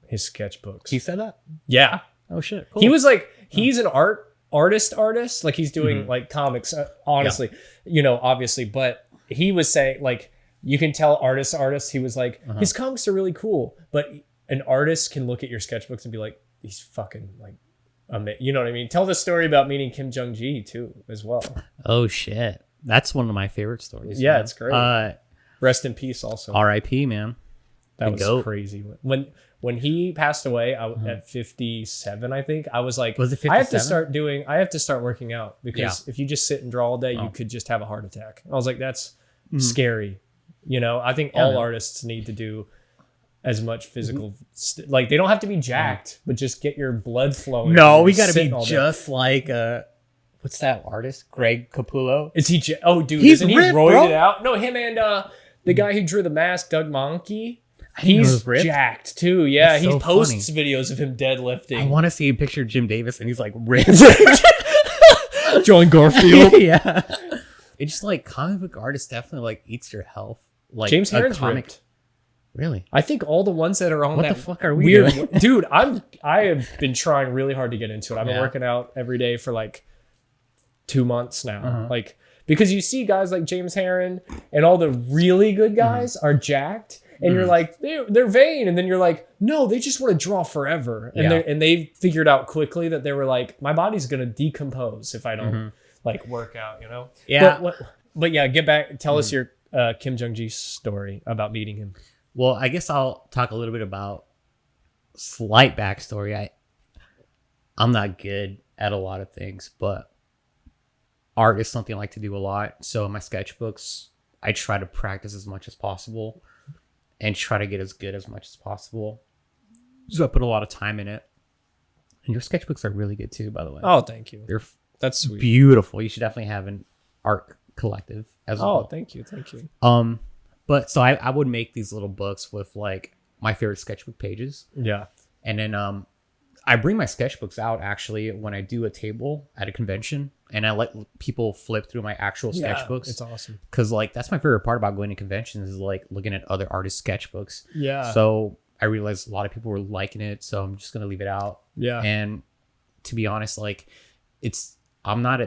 His sketchbooks. He said that? Yeah. Oh shit. Cool. He was like, he's an artist. Like he's doing like comics, honestly, obviously. But he was saying like, you can tell artists. He was like, his comics are really cool. But an artist can look at your sketchbooks and be like, he's fucking like, you know what I mean? Tell the story about meeting Kim Jong-gi too, as well. Oh shit, that's one of my favorite stories. Yeah, man. It's great. Rest in peace. Also, R.I.P. Man. That was crazy. When he passed away at 57, I think I was like, was it 57? I have to start working out because if you just sit and draw all day, you could just have a heart attack. I was like, that's scary. I think all artists need to do as much physical, like they don't have to be jacked, but just get your blood flowing. No, we got to be just like what's that artist? Greg Capullo. Is he? Oh, dude, isn't he ripped, roided out? No, him and the guy who drew the mask, Doug Monkey. He's jacked too. Yeah, That's he so posts funny. videos of him deadlifting. I want to see a picture of Jim Davis and he's like ripped. John Garfield. Yeah. It's just like comic book artists definitely like eats your health. Like James Herron's ripped. Really? I think all the ones that are on what the fuck are we weird doing? Dude, I have been trying really hard to get into it. I've been working out every day for like 2 months now. Like because you see guys like James Herron and all the really good guys are jacked and you're like they're vain and then you're like no, they just want to draw forever. And they figured out quickly that they were like my body's going to decompose if I don't like work out, Yeah. But yeah, get back tell us your Kim Jong-gi story about meeting him. Well, I guess I'll talk a little bit about slight backstory. I'm not good at a lot of things, but art is something I like to do a lot. So in my sketchbooks, I try to practice as much as possible and try to get as good as much as possible. So I put a lot of time in it. And your sketchbooks are really good too, by the way. Oh, thank you. That's sweet. Beautiful. You should definitely have an art collective as well. Oh, thank you. But so I would make these little books with like my favorite sketchbook pages. Yeah. And then I bring my sketchbooks out actually when I do a table at a convention, and I let people flip through my actual sketchbooks. It's awesome. Because like that's my favorite part about going to conventions is like looking at other artists' sketchbooks. Yeah. So I realized a lot of people were liking it, so I'm just gonna leave it out. Yeah. And to be honest, like I'm not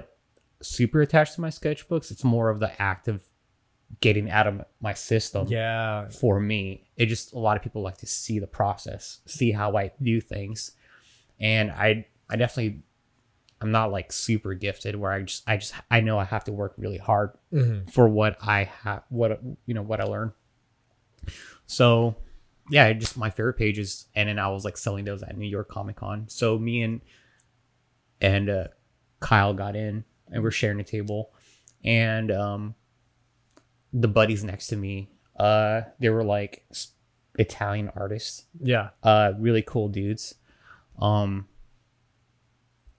super attached to my sketchbooks. It's more of the act of getting out of my system. Yeah. For me, it just a lot of people like to see the process, see how I do things. And I definitely, I'm not like super gifted where I know I have to work really hard for what I have, what I learn. So yeah, just my favorite pages. And then I was like selling those at New York Comic Con. So me and Kyle got in and we're sharing a table, and the buddies next to me, they were like Italian artists. Yeah. Really cool dudes. We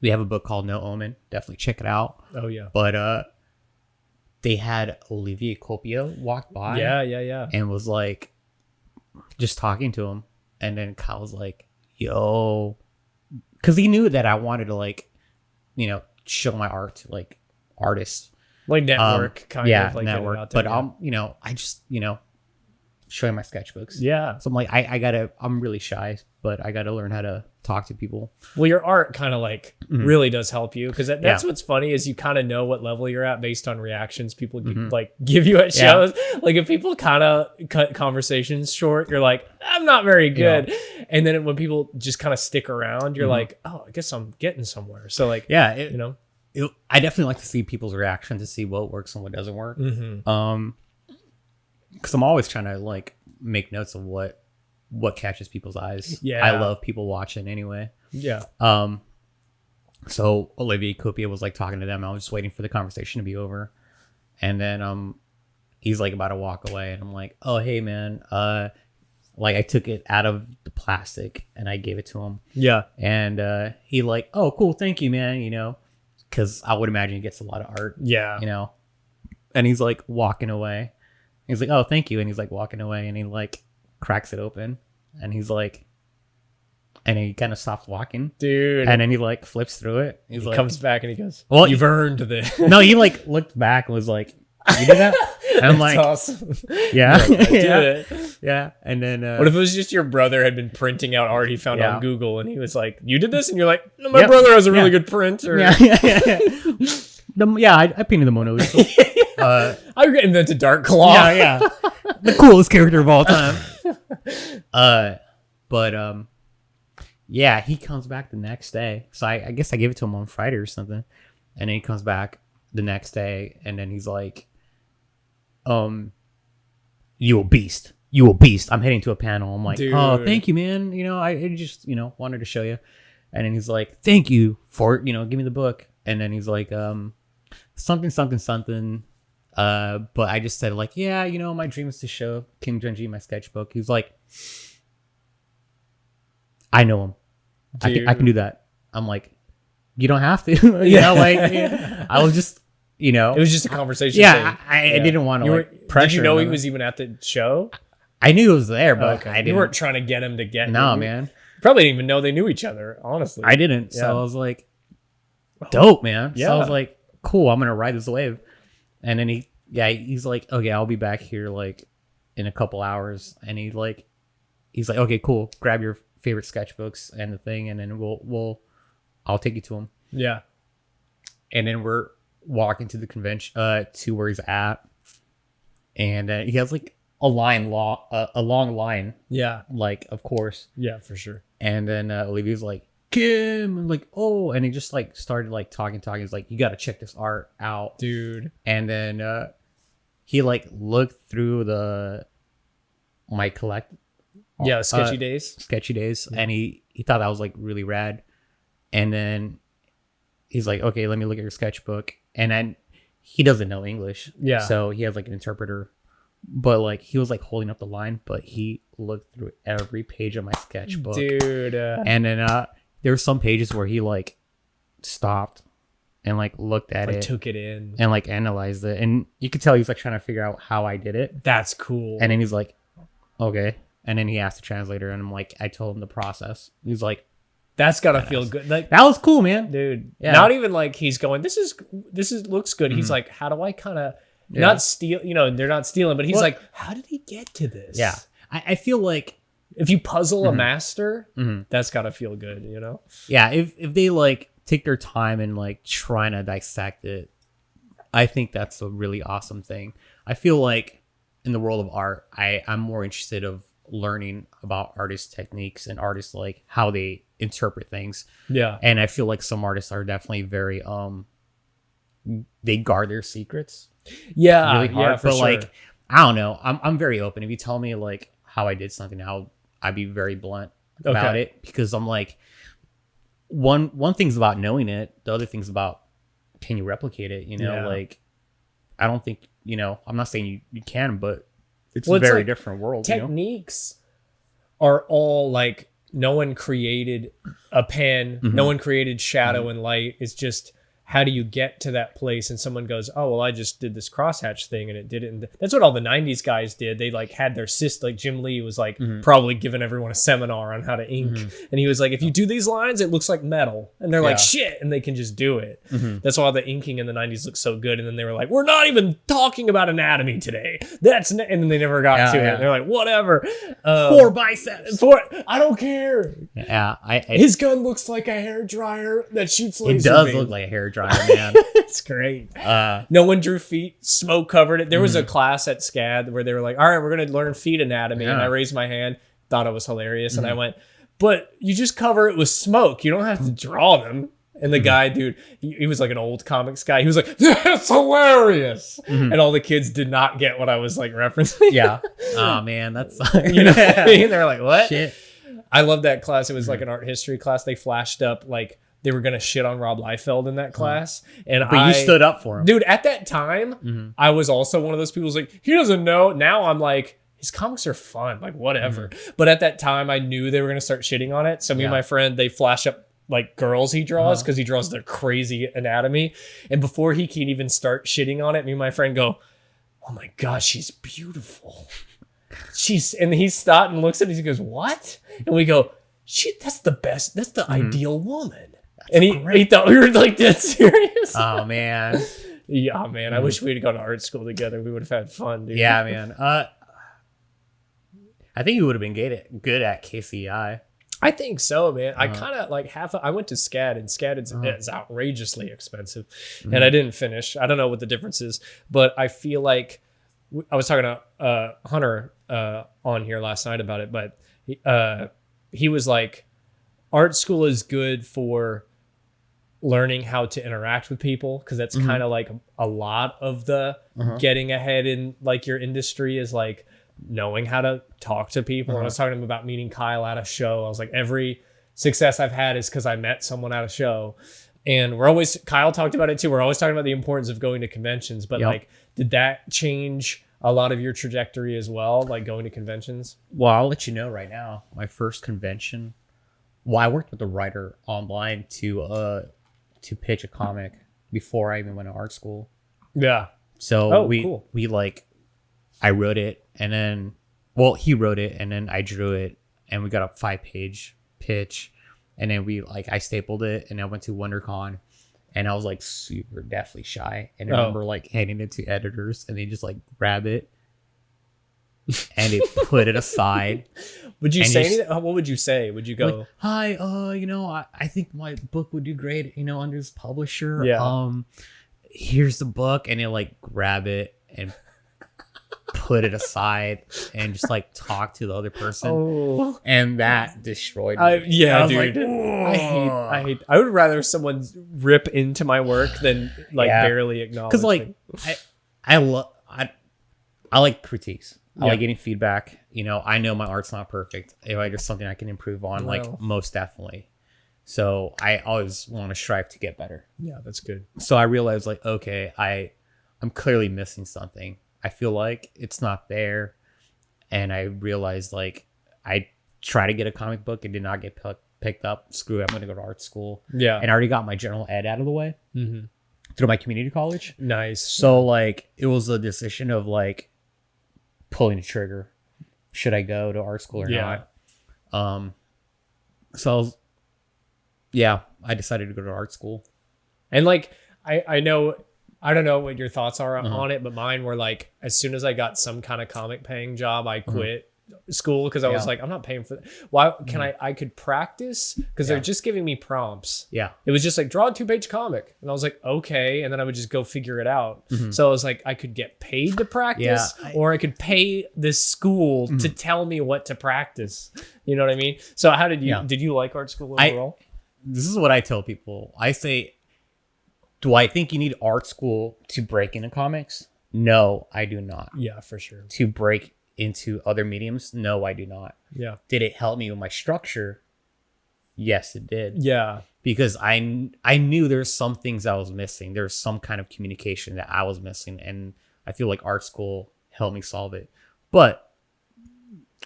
have a book called No Omen. Definitely check it out. Oh yeah. But they had Olivia Copio walked by. Yeah. And was like just talking to him, and then Kyle was like, "Yo," because he knew that I wanted to like, show my art to like artists, like network kind of like network. out there, but I just showing my sketchbooks. Yeah. So I'm like, I'm really shy, but I gotta learn how to talk to people. Well, your art kind of like really does help you, because that's what's funny is you kind of know what level you're at based on reactions people like give you at shows. Like if people kind of cut conversations short, you're like, I'm not very good. And then when people just kind of stick around, you're like, oh, I guess I'm getting somewhere. So like, I definitely like to see people's reaction to see what works and what doesn't work. Because I'm always trying to like make notes of what catches people's eyes. Yeah, I love people watching anyway. Yeah. So Olivia Copia was like talking to them. I was just waiting for the conversation to be over, and then he's like about to walk away, and I'm like, oh hey man, like I took it out of the plastic and I gave it to him. Yeah. And he like, oh cool, thank you man, because I would imagine he gets a lot of art. Yeah. And he's like walking away. He's like, oh, thank you. And he's like walking away, and he like cracks it open, and he's like, and he kind of stops walking, dude. And then he like flips through it. He like, comes back and he goes, well, you've earned this. No, he like looked back and was like, you did that? And I'm like, awesome. Yeah. I did it. Yeah. And then what if it was just your brother had been printing out art he found on Google, and he was like, you did this? And you're like, no, my brother has a really good printer. Yeah. I painted the Mona Lisa. I invented Dark Claw. Yeah. The coolest character of all time. But he comes back the next day. So I guess I gave it to him on Friday or something. And then he comes back the next day, and then he's like, you a beast. I'm heading to a panel. I'm like, dude. Oh, thank you, man. I just, wanted to show you. And then he's like, thank you for, give me the book. And then he's like, something. But I just said like, yeah, my dream is to show Kim Jung-ji my sketchbook. He's like, I know him. I can do that. I'm like, you don't have to. I was just, it was just a conversation. Yeah, I didn't want to pressure. Did you know him. he was even at the show? I knew he was there, but I didn't. You weren't trying to get him to get. No, man. Probably didn't even know they knew each other. Honestly, I didn't. So I was like, dope, man. Yeah. So I was like, cool. I'm gonna ride this wave. And then he's like, okay, I'll be back here like in a couple hours. And he's like, okay, cool. Grab your favorite sketchbooks and the thing, and then I'll take you to him. Yeah. And then we're walking to the convention, to where he's at, and he has like a long line. Yeah. Like, of course. Yeah, for sure. And then Olivia's like, Kim, and like, oh, and he just like started like talking. He's like, you got to check this art out, dude. And then he like looked through my sketchy days, and he thought that was like really rad. And then he's like, okay, let me look at your sketchbook. And then he doesn't know English, so he has like an interpreter. But like he was like holding up the line, but he looked through every page of my sketchbook, dude. And then there were some pages where he like stopped and like looked at it, took it in, and like analyzed it, and you could tell he was like trying to figure out how I did it. That's cool. And then he's like, okay. And then he asked the translator, and I'm like, I told him the process. He's like, That's gotta feel good. Like, that was cool, man. dude, Yeah. not even like he's going, this is looks good. He's like, how do I kind of not steal? You know, they're not stealing, but he's Well, like, how did he get to this? Yeah, I feel like if you puzzle a master, that's gotta feel good. You know? yeah, if they like take their time and like trying to dissect it, I think that's a really awesome thing. I feel like in the world of art, I'm more interested of learning about artist techniques and artists like how they interpret things. Yeah. And I feel like some artists are definitely very they guard their secrets Yeah. really hard. Yeah, for but sure. like I don't know. I'm very open. If you tell me like how I did something, I'd be very blunt about it, because I'm like one thing's about knowing it, the other thing's about can you replicate it, you know? Yeah. Like I don't think, you know, I'm not saying you can, but it's Well, a it's very like different world. You know? techniques are all like, no one created a pen, no one created shadow and light. It's just, how do you get to that place? And someone goes, oh, well, I just did this crosshatch thing and it did it. And that's what all the 90s guys did. They like had their like Jim Lee was like probably giving everyone a seminar on how to ink. And he was like, if you do these lines, it looks like metal. And they're like, shit. And they can just do it. That's why the inking in the 90s looked so good. And then they were like, we're not even talking about anatomy today. And then they never got to it. They're like, whatever. 4 biceps. I don't care. Yeah, His gun looks like a hair dryer that shoots laser it does beams. look like a hair dryer, man. It's great. No one drew feet. Smoke covered it. There was a class at SCAD where they were like, all right, we're going to learn feet anatomy. And I raised my hand, thought it was hilarious. And I went, but you just cover it with smoke. You don't have to draw them. And the guy, dude, he was like an old comics guy. He was like, that's hilarious. And all the kids did not get what I was like referencing. Yeah. Oh, man, that's... You know what I mean? They're like, what? Shit. I love that class. It was like an art history class. They flashed up like they were going to shit on Rob Liefeld in that class. And But you stood up for him. Dude, at that time, I was also one of those people who's like, he doesn't know. Now I'm like, his comics are fun. Like, whatever. But at that time, I knew they were going to start shitting on it. So me and my friend, they flash up like girls he draws because he draws their crazy anatomy. And before he can even start shitting on it, me and my friend go, oh my God, she's beautiful. And he stopped and looks at us. He goes, what? And we go, that's the best. That's the ideal woman. And he thought we were like dead serious. Oh, man. Yeah, man. I wish we'd gone to art school together. We would have had fun, dude. Yeah, man. I think you would have been good at KCI. I think so, man. I kind of like I went to SCAD, and SCAD is outrageously expensive. And I didn't finish. I don't know what the difference is, but I feel like I was talking to Hunter on here last night about it, but he was like, art school is good for learning how to interact with people, because that's kind of like a lot of the getting ahead in like your industry is like knowing how to talk to people. And I was talking to him about meeting Kyle at a show. I was like, every success I've had is because I met someone at a show. And Kyle talked about it too. We're always talking about the importance of going to conventions, but like, did that change a lot of your trajectory as well? Like going to conventions? Well, I'll let you know right now. My first convention, I worked with a writer online to pitch a comic before I even went to art school. Yeah. So cool. we like, I wrote it, and then, he wrote it, and then I drew it, and we got a 5-page pitch, and then I stapled it, and I went to WonderCon, and I was like super deathly shy, and I remember like handing it to editors, and they just like grab it, and they put it aside. Would you say anything? What would you say? Would you go, like, hi, I think my book would do great, under this publisher. Yeah. Here's the book, and they like grab it and put it aside and just like talk to the other person. And that destroyed me. Yeah, dude. like, I would rather someone rip into my work than like barely acknowledge. Because like I like critiques. I like getting feedback. I know my art's not perfect. If there's something I can improve on, like most definitely. So I always want to strive to get better. Yeah, that's good. So I realized like, okay, I'm clearly missing something. I feel like it's not there. And I realized like I tried to get a comic book and did not get picked up. Screw it, I'm going to go to art school. Yeah. And I already got my general ed out of the way through my community college. Nice. So like it was a decision of like pulling the trigger. Should I go to art school or not? So yeah, I decided to go to art school. And like, I know, I don't know what your thoughts are on it, but mine were like, as soon as I got some kind of comic paying job, I quit school because I was like, I'm not paying for that. Why can I could practice because they're just giving me prompts. Yeah. It was just like, draw a 2-page comic. And I was like, okay. And then I would just go figure it out. So I was like, I could get paid to practice or I could pay this school to tell me what to practice. You know what I mean? So how did you like art school overall? This is what I tell people. I say, do I think you need art school to break into comics? No, I do not. Yeah, for sure. To break into other mediums? No, I do not. Yeah. Did it help me with my structure? Yes, it did. Yeah. Because I knew there's some things I was missing. There's some kind of communication that I was missing. And I feel like art school helped me solve it. But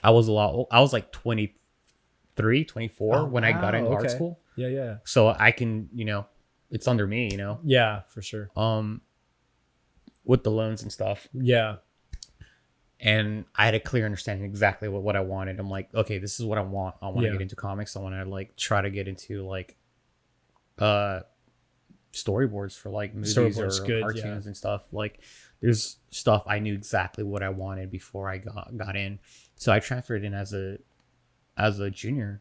I was like 23, 24 when I got into art school. Yeah, yeah. So I can, it's under me, Yeah, for sure. With the loans and stuff. Yeah. And I had a clear understanding exactly what I wanted. I'm like, okay, this is what I want. I want to get into comics. I want to like try to get into like storyboards for like movies or cartoons and stuff. Like there's stuff I knew exactly what I wanted before I got in. So I transferred in as a junior.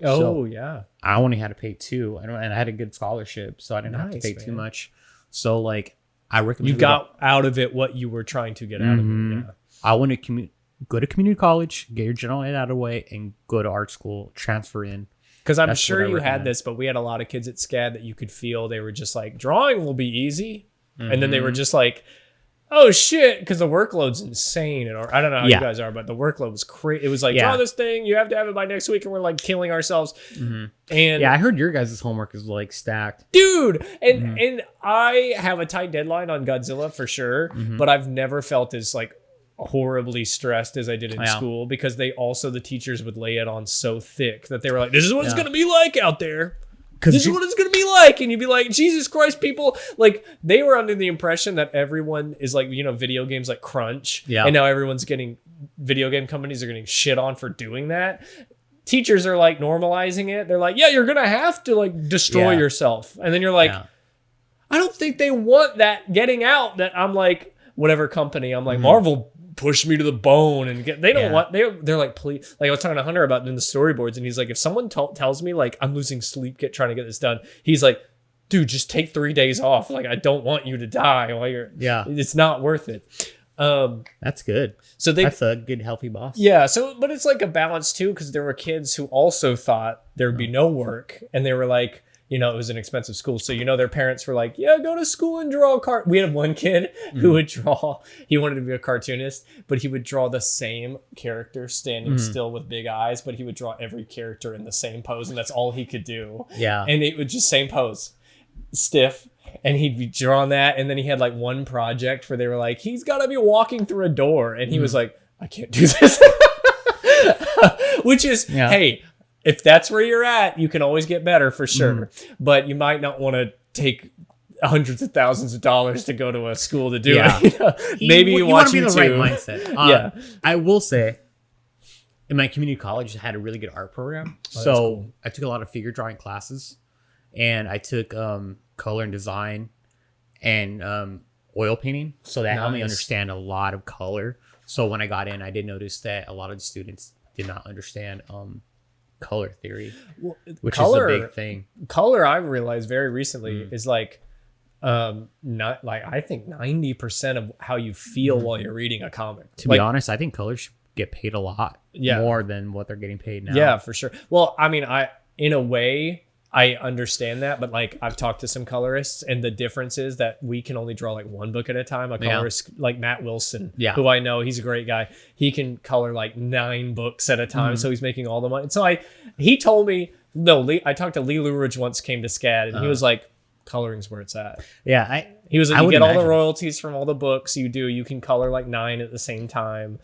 Oh, so yeah. I only had to pay $2. And I had a good scholarship, so I didn't have to pay too much. So like I recommend you got out of it what you were trying to get out of it. Yeah. I want to go to community college, get your general ed out of the way, and go to art school, transfer in. Because I'm sure you had this, but we had a lot of kids at SCAD that you could feel they were just like, drawing will be easy. And then they were just like, oh shit, because the workload's insane. And I don't know how you guys are, but the workload was crazy. It was like, draw this thing, you have to have it by next week, and we're like killing ourselves. And I heard your guys' homework is like stacked. Dude, and I have a tight deadline on Godzilla for sure, but I've never felt as like horribly stressed as I did in school because the teachers would lay it on so thick that they were like, this is what it's gonna be like out there. This is what it's gonna be like. And you'd be like, Jesus Christ, people, like they were under the impression that everyone is like, video games like crunch. Yeah. And now everyone's getting video game companies are getting shit on for doing that. Teachers are like normalizing it. They're like, yeah, you're gonna have to like destroy yourself. And then you're like, I don't think they want that getting out that I'm like, whatever company, I'm like, Marvel push me to the bone and they don't want they're like, please, like I was talking to Hunter about doing the storyboards and he's like, if someone tells me like I'm losing sleep trying to get this done, he's like, dude, just take 3 days off, like I don't want you to die while you're it's not worth it. That's good. So that's a good healthy boss. So but it's like a balance too, because there were kids who also thought there'd be no work and they were like, it was an expensive school. So, their parents were like, yeah, go to school and draw a card. We had one kid who would draw. He wanted to be a cartoonist, but he would draw the same character standing still with big eyes, but he would draw every character in the same pose. And that's all he could do. Yeah. And it would just same pose, stiff. And he'd be drawing that. And then he had like one project where they were like, he's got to be walking through a door. And he was like, I can't do this. Which is, hey, if that's where you're at, you can always get better for sure. But you might not want to take hundreds of thousands of dollars to go to a school to do it. Maybe you want to be the right mindset. I will say, in my community college, I had a really good art program. So cool. I took a lot of figure drawing classes, and I took color and design and oil painting. So that helped me understand a lot of color. So when I got in, I did notice that a lot of the students did not understand color theory, which is a big thing. Color, I've realized very recently, is like not like I think 90% of how you feel while you're reading a comic. To be honest, I think colors should get paid a lot more than what they're getting paid now. Yeah, for sure. Well, I mean, in a way I understand that, but like I've talked to some colorists, and the difference is that we can only draw like one book at a time. A colorist like Matt Wilson, who I know, he's a great guy. He can color like 9 books at a time, so he's making all the money. So he told me, I talked to Lee Luridge once, came to SCAD, and he was like, coloring's where it's at. Yeah, he was like, you get all the royalties from all the books you can color like 9 at the same time.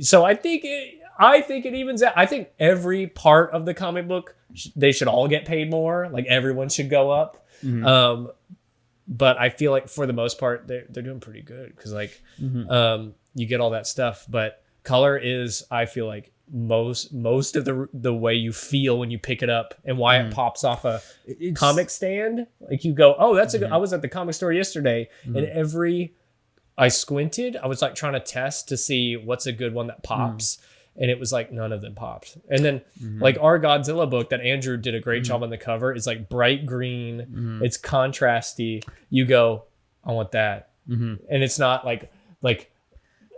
So I think it evens out. I think every part of the comic book, they should all get paid more. Like everyone should go up. But I feel like for the most part, they're doing pretty good because like you get all that stuff. But color is, I feel like, most of the way you feel when you pick it up and why it pops off a comic stand. Like you go, oh, that's a good, I was at the comic store yesterday and I squinted. I was like trying to test to see what's a good one that pops. And it was like none of them popped. And then like our Godzilla book that Andrew did a great job on the cover is like bright green. It's contrasty. You go, I want that. And it's not like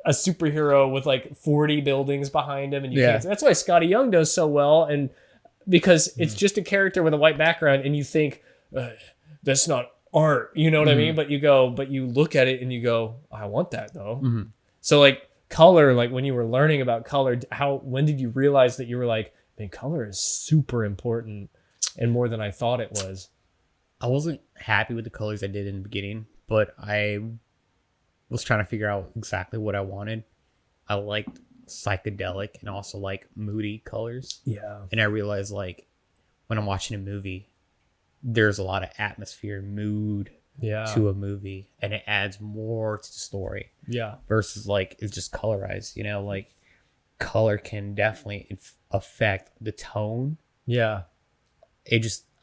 a superhero with like 40 buildings behind him, and you can't. That's why Scotty Young does so well, and because it's just a character with a white background, and you think that's not art, you know what I mean? But you look at it and you go, I want that though. So like color, like when you were learning about color, when did you realize that you were like, man, color is super important and more than I thought it was? I wasn't happy with the colors I did in the beginning, but I was trying to figure out exactly what I wanted. I liked psychedelic and also like moody colors. Yeah. And I realized like when I'm watching a movie, there's a lot of atmosphere, mood to a movie, and it adds more to the story. Yeah. Versus like it's just colorized, you know, like color can definitely affect the tone. Yeah.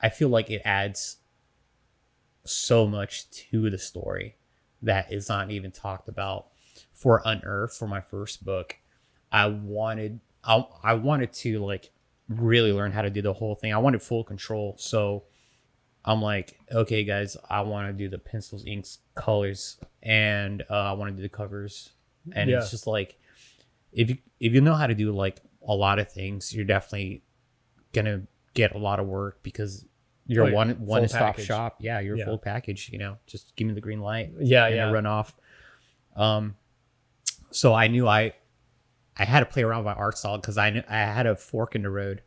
I feel like it adds so much to the story that is not even talked about. For Unearthed, for my first book, I wanted to like really learn how to do the whole thing. I wanted full control. So I'm like, okay, guys, I want to do the pencils, inks, colors, and I want to do the covers. And it's just like, if you know how to do like a lot of things, you're definitely gonna get a lot of work because you're one stop shop. Yeah, you're a full package. You know, just give me the green light. And run off. So I knew I had to play around with my art style because I had a fork in the road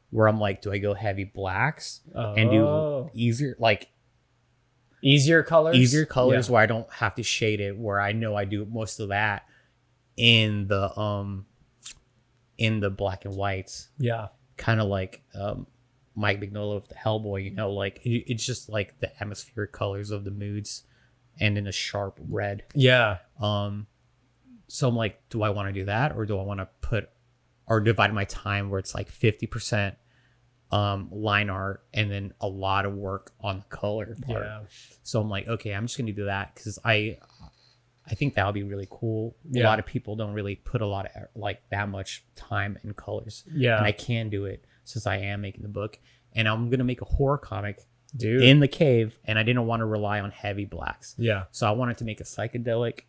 where I'm like, do I go heavy blacks and do easier colors where I don't have to shade it, where I know I do most of that in the black and whites. Yeah. Kind of like Mike Mignola with the Hellboy, you know, like it's just like the atmospheric colors of the moods and in a sharp red. Yeah. So I'm like, do I want to do that, or do I want to divide my time where it's like 50% line art and then a lot of work on the color part. Yeah. So I'm like, okay, I'm just gonna do that because I think that would be really cool. Yeah. A lot of people don't really put a lot of like that much time in colors. Yeah. And I can do it since I am making the book, and I'm gonna make a horror comic, dude, in the cave, and I didn't want to rely on heavy blacks. Yeah. So I wanted to make a psychedelic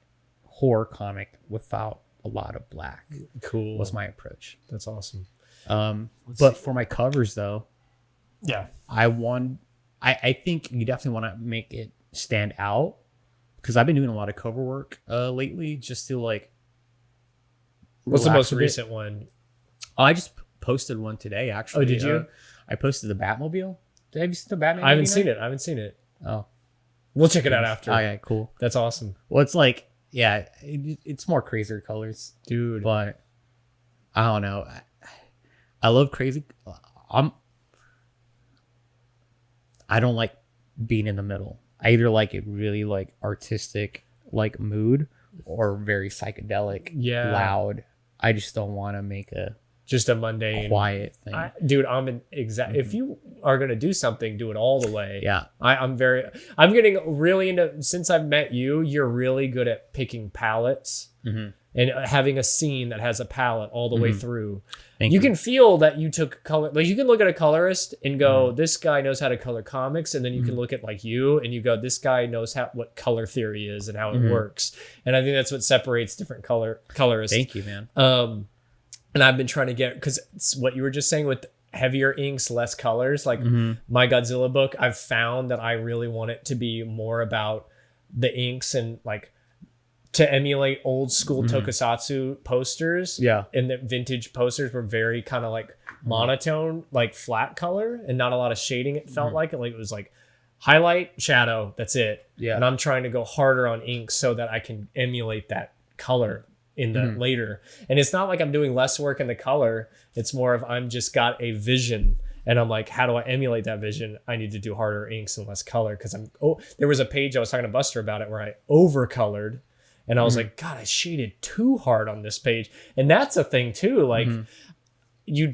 horror comic without a lot of black. Cool. Was my approach. That's awesome. But for my covers though, I think you definitely want to make it stand out, because I've been doing a lot of cover work lately just to like. What's the most recent one? Oh, I just posted one today actually. Oh, did you? I posted the Batmobile. Have you seen the Batman? I haven't seen it. Oh, we'll check it out after. Oh yeah, cool. That's awesome. Well, it's like, yeah, it's more crazier colors, dude. But I don't know. I love crazy. I don't like being in the middle. I either like it really like artistic, like mood, or very psychedelic, loud. I just don't want to make just a mundane, quiet thing. Dude, I'm an exact. If you are gonna do something, do it all the way. Yeah, I'm getting really into. Since I've met you, you're really good at picking palettes and having a scene that has a palette all the way through. You can feel that you took color. Like you can look at a colorist and go, "This guy knows how to color comics," and then you can look at like you and you go, "This guy knows what color theory is and how it works." And I think that's what separates different colorists. Thank you, man. And I've been trying to get, because it's what you were just saying with heavier inks, less colors. Like my Godzilla book, I've found that I really want it to be more about the inks and like to emulate old school tokusatsu posters. Yeah. And the vintage posters were very kind of like monotone, like flat color and not a lot of shading. It felt like it was like highlight, shadow, that's it. Yeah. And I'm trying to go harder on inks so that I can emulate that color in the later. And it's not like I'm doing less work in the color. It's more of I'm just got a vision and I'm like, how do I emulate that vision? I need to do harder inks and less color, because there was a page I was talking to Buster about it where I overcolored and I was like, God, I shaded too hard on this page. And that's a thing too. Like you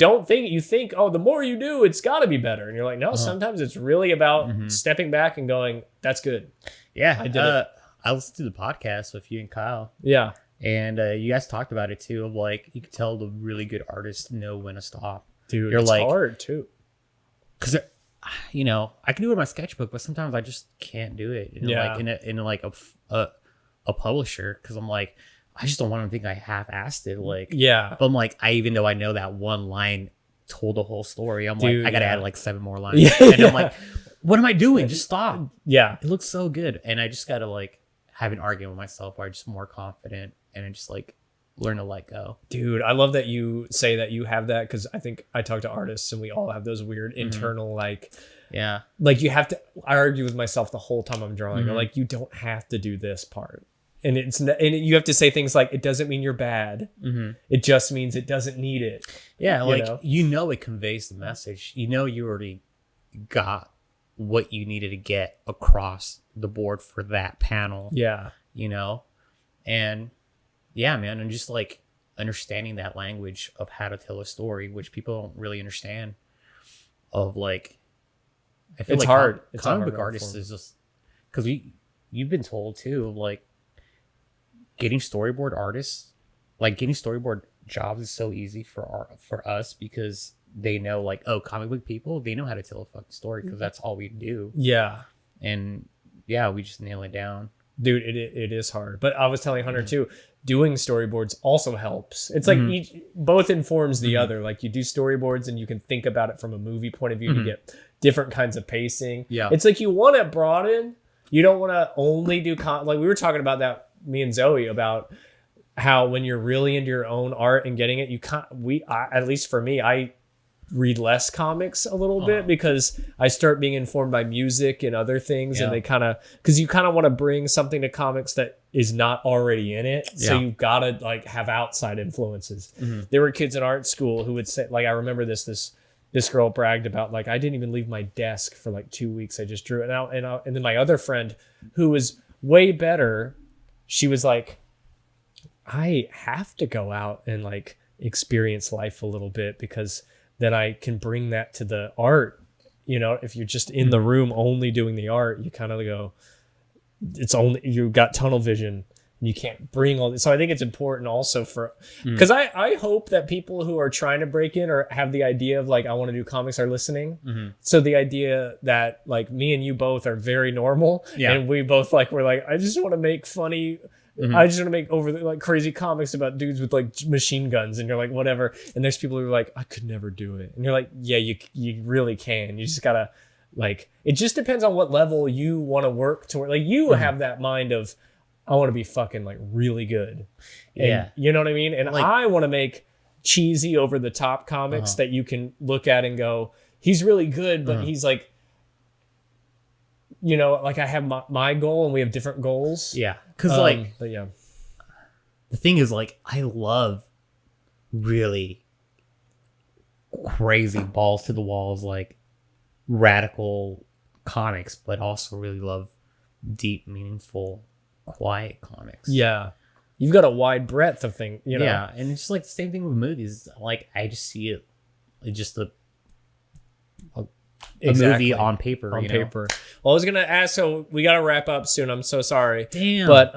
think, oh, the more you do, it's got to be better. And you're like, no, sometimes it's really about stepping back and going, that's good. Yeah. I did it. I listened to the podcast with you and Kyle. Yeah. And you guys talked about it too, of like, you could tell the really good artists know when to stop. Dude, You're it's like, hard too. Because, you know, I can do it in my sketchbook, but sometimes I just can't do it. Yeah. Like in like a publisher, because I'm like, I just don't want to think I half-assed it. Like, Yeah. but I'm like, even though I know that one line told the whole story, I'm Dude, like, I gotta yeah. add like 7 more lines. Yeah. And I'm like, what am I doing? Just stop. Yeah. It looks so good. And I just gotta like have an argument with myself where I'm just more confident and I just like learn to let go. Dude, I love that you say that you have that, because I think I talk to artists and we all have those weird internal like you have to. I argue with myself the whole time I'm drawing. I'm like, you don't have to do this part, and you have to say things like, it doesn't mean you're bad. It just means it doesn't need it. Yeah, like it conveys the message. You already got what you needed to get across the board for that panel. Yeah, and yeah, man, and just like understanding that language of how to tell a story, which people don't really understand. Of like, I feel it's like hard. It's comic book artists is just because you've been told too, of like getting storyboard artists, like getting storyboard jobs is so easy for us because they know like, oh, comic book people, they know how to tell a fucking story because that's all we do. Yeah, and yeah, we just nail it down. Dude, it is hard. But I was telling Hunter too, doing storyboards also helps. It's like both informs the other. Like you do storyboards and you can think about it from a movie point of view to get different kinds of pacing. Yeah, it's like you want to broaden. You don't want to only do like we were talking about that, me and Zoe, about how when you're really into your own art and getting it, you can't. At least for me, I read less comics a little bit because I start being informed by music and other things, and they kind of, because you kind of want to bring something to comics that is not already in it, so you've got to like have outside influences. There were kids in art school who would say, like, I remember this girl bragged about, like, I didn't even leave my desk for like 2 weeks, I just drew it out. And then my other friend who was way better, she was like, I have to go out and like experience life a little bit because then I can bring that to the art. If you're just in the room only doing the art, you kind of go, you've got tunnel vision and you can't bring all this. So I think it's important also because I hope that people who are trying to break in or have the idea of like, I want to do comics are listening. So the idea that like me and you both are very normal and we both we're like, I just want to make funny, I just want to make like crazy comics about dudes with like machine guns, and you're like, whatever. And there's people who are like, I could never do it. And you're like, yeah, you really can. You just gotta like, it just depends on what level you want to work toward. Like you have that mind of, I want to be fucking like really good. And, you know what I mean? And like, I want to make cheesy over the top comics that you can look at and go, he's really good, but he's like, like I have my goal and we have different goals. Yeah. Cause but yeah, the thing is like, I love really crazy balls to the walls, like radical comics, but also really love deep, meaningful, quiet comics. Yeah. You've got a wide breadth of things, Yeah. And it's like the same thing with movies. Like I just see it just a movie on paper. On paper. Well, I was gonna ask, so we gotta wrap up soon. I'm so sorry. Damn. But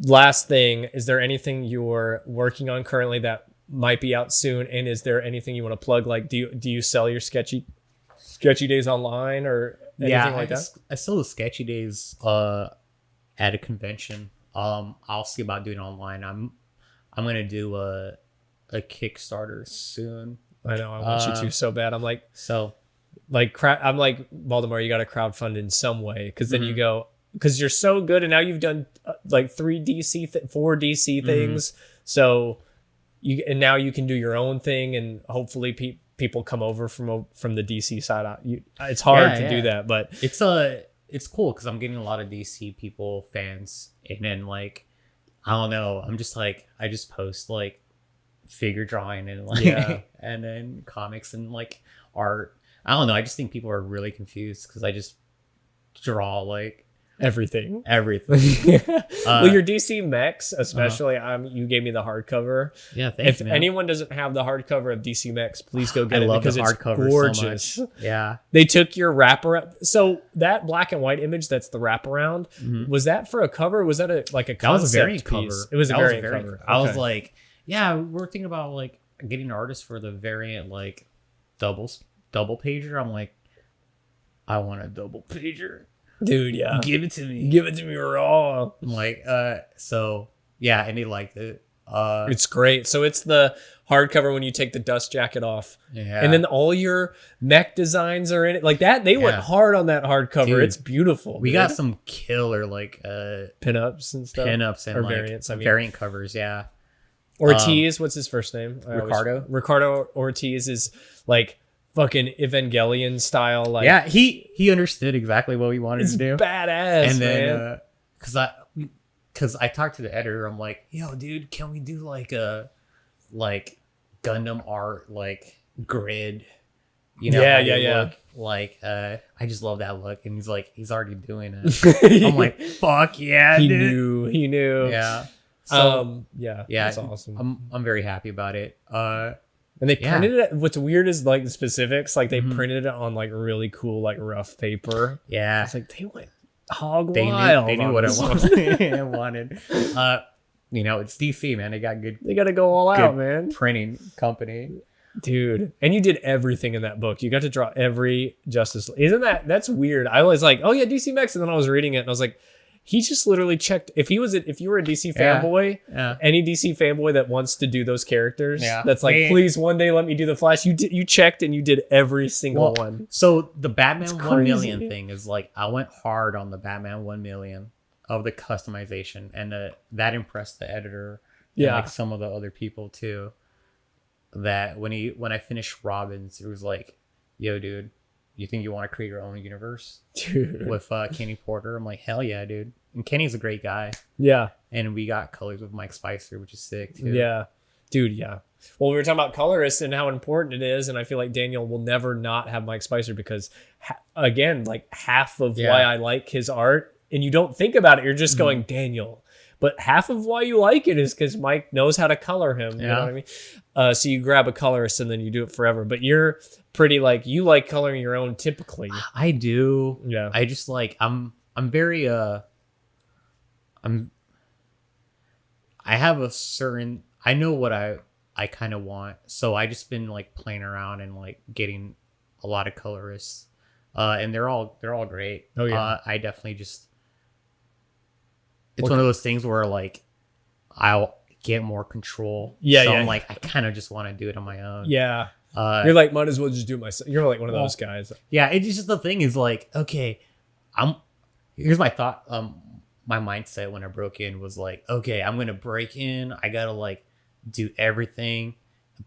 last thing, is there anything you're working on currently that might be out soon? And is there anything you want to plug? Like, do you sell your sketchy days online or anything like that? I sell the sketchy days at a convention. I'll see about doing it online. I'm gonna do a Kickstarter soon. I know, I want you to so bad. I'm like, so. I'm like, Baldemar, you got to crowdfund in some way, because then you go, because you're so good, and now you've done like 4 DC things, so now you can do your own thing, and hopefully people come over from the DC side. It's hard to do that, but it's cool because I'm getting a lot of DC people, fans, and then like, I don't know, I'm just like, I just post like figure drawing and like and then comics and like art. I don't know. I just think people are really confused because I just draw like everything. Everything. Well, your DC Mex, especially, you gave me the hardcover. Yeah, thanks, If man. anyone doesn't have the hardcover of DC Mex, please go get I it love because the it's hardcover gorgeous. so much. Yeah. They took your wraparound. So that black and white image, that's the wraparound. Was that for a cover? Or was that a concept That was a variant piece? cover. It was a That variant cover. I was Okay. like, yeah, we're thinking about like getting an artist for the variant like double pager. I'm like, I want a double pager. Dude, yeah. Give it to me. Give it to me raw. I'm like, so yeah, and he liked it. It's great. So it's the hardcover when you take the dust jacket off. Yeah. And then all your mech designs are in it. Like that, they went hard on that hardcover. Dude, it's beautiful. We dude. got some killer like pinups and stuff. pinups and or like variants. I mean, variant covers. Yeah. Ortiz, what's his first name? Ricardo. Ortiz is like fucking Evangelion style. Like, Yeah, he understood exactly what we wanted it's to do. badass, And man. then because I talked to the editor, I'm like, yo, dude, can we do like a Gundam art like grid? You know, Yeah, how they yeah. look? Like, I just love that look, and he's like, he's already doing it. I'm like, fuck yeah, he dude. knew. Yeah. So yeah, yeah, that's awesome. I'm very happy about it. And they printed it. What's weird is like the specifics. Like they printed it on like really cool like rough paper. Yeah, It's like they went hog they wild. knew on what this I one. wanted. You know, it's DC, man. They got good They got to go all out, man. printing company. Dude, and you did everything in that book. You got to draw every Justice League. Isn't that's weird? I was like, oh yeah, DC Max, and then I was reading it and I was like, he just literally checked. If you were a DC fanboy, any DC fanboy that wants to do those characters, that's like, please one day let me do the Flash. You checked and you did every single one. So the Batman 1 million thing is like, I went hard on the Batman 1 million of the customization, and that impressed the editor. And like some of the other people too. That when I finished Robin's, it was like, yo, dude, you think you want to create your own universe, dude, with Kenny Porter? I'm like, hell yeah, dude. And Kenny's a great guy. Yeah. And we got colors with Mike Spicer, which is sick too. Yeah, dude. Yeah. Well, we were talking about colorists and how important it is, and I feel like Daniel will never not have Mike Spicer because, again, like half of why I like his art, and you don't think about it, you're just going Daniel. But half of why you like it is because Mike knows how to color him. You know what I mean? So you grab a colorist and then you do it forever. But you're pretty like, you like coloring your own typically. I do. Yeah. I just like, I'm very, I have a certain, I know what I kind of want. So I just been like playing around and like getting a lot of colorists. And they're all great. Oh yeah. I definitely just, it's one of those things where like I'll get more control. Yeah, so yeah. I'm like, I kind of just want to do it on my own. Yeah. You're like, might as well just do it myself. You're like one of those guys. Yeah, it's just the thing is like, okay, here's my thought. My mindset when I broke in was like, okay, I'm gonna break in. I gotta like do everything,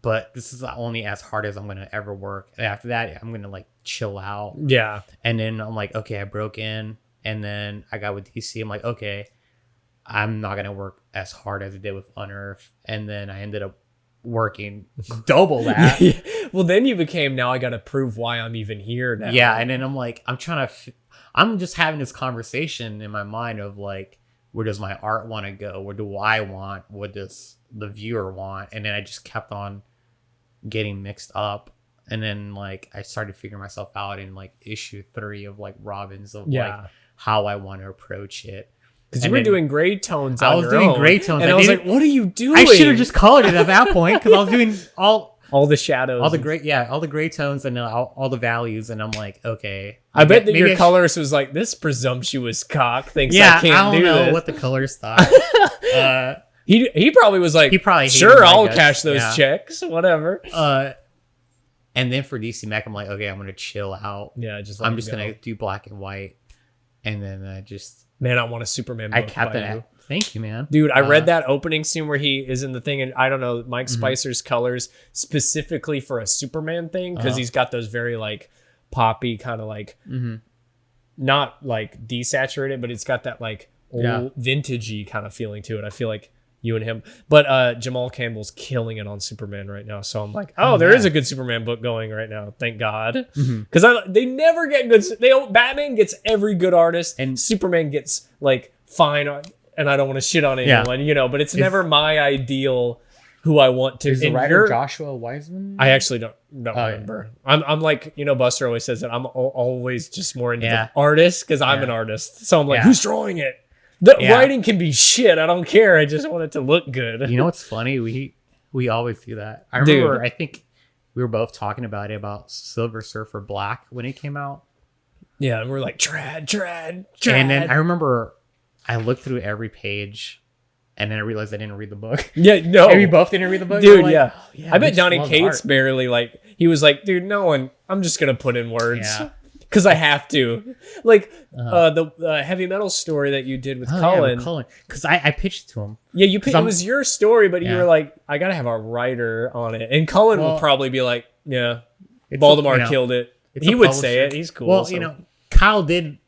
but this is only as hard as I'm gonna ever work. And after that, I'm gonna like chill out. Yeah. And then I'm like, okay, I broke in, and then I got with DC. I'm like, okay, I'm not gonna work as hard as I did with Unearth, and then I ended up working double that. Well, then you became, now I gotta prove why I'm even here now. Yeah, and then I'm like, I'm just having this conversation in my mind of like, where does my art want to go? Where do I want? What does the viewer want? And then I just kept on getting mixed up, and then like I started figuring myself out in like issue 3 of like Robin's of like how I want to approach it. Because you were doing gray tones on I was doing gray tones. And I was like, what are you doing? I should have just colored it at that point because I was doing all the shadows. all the gray tones and all the values. And I'm like, okay. I bet that your colorist was like, this presumptuous cock thinks I can't do this. I don't know what the colorist thought. He probably was like, sure, I'll cash those checks, whatever. And then for DC Mac, I'm like, okay, I'm going to chill out. Yeah, I'm just going to do black and white. And then man, I want a Superman book. I kept it. Thank you, man. Dude, I read that opening scene where he is in the thing, and I don't know, Mike Spicer's colors specifically for a Superman thing, because he's got those very like poppy kind of like, not like desaturated, but it's got that like old vintagey kind of feeling to it. I feel like you and him. But Jamal Campbell's killing it on Superman right now. So I'm like, there is a good Superman book going right now. Thank God. Because they never get good. Batman gets every good artist, and Superman gets like fine. And I don't want to shit on anyone, but it's never my ideal who I want to. Is the writer Joshua Wiseman? I actually don't remember. Yeah. I'm like, Buster always says that I'm always just more into the artist because I'm an artist. So I'm like, who's drawing it? The writing can be shit. I don't care. I just want it to look good. You know what's funny? We always do that. I remember, I think we were both talking about Silver Surfer Black when it came out. Yeah, and we're like, trad. And then I remember I looked through every page. And then I realized I didn't read the book. Yeah, no. And we both didn't read the book? Dude, like, I bet Donny Cates barely, he was like, dude, no one, I'm just going to put in words. Yeah. Because I have to. Like, the heavy metal story that you did with Cullen. Because I pitched it to him. Yeah, it was your story, but you were like, I got to have a writer on it. And Cullen will probably be like, yeah, Baldemar killed it. He would say it. He's cool. Well, Cullen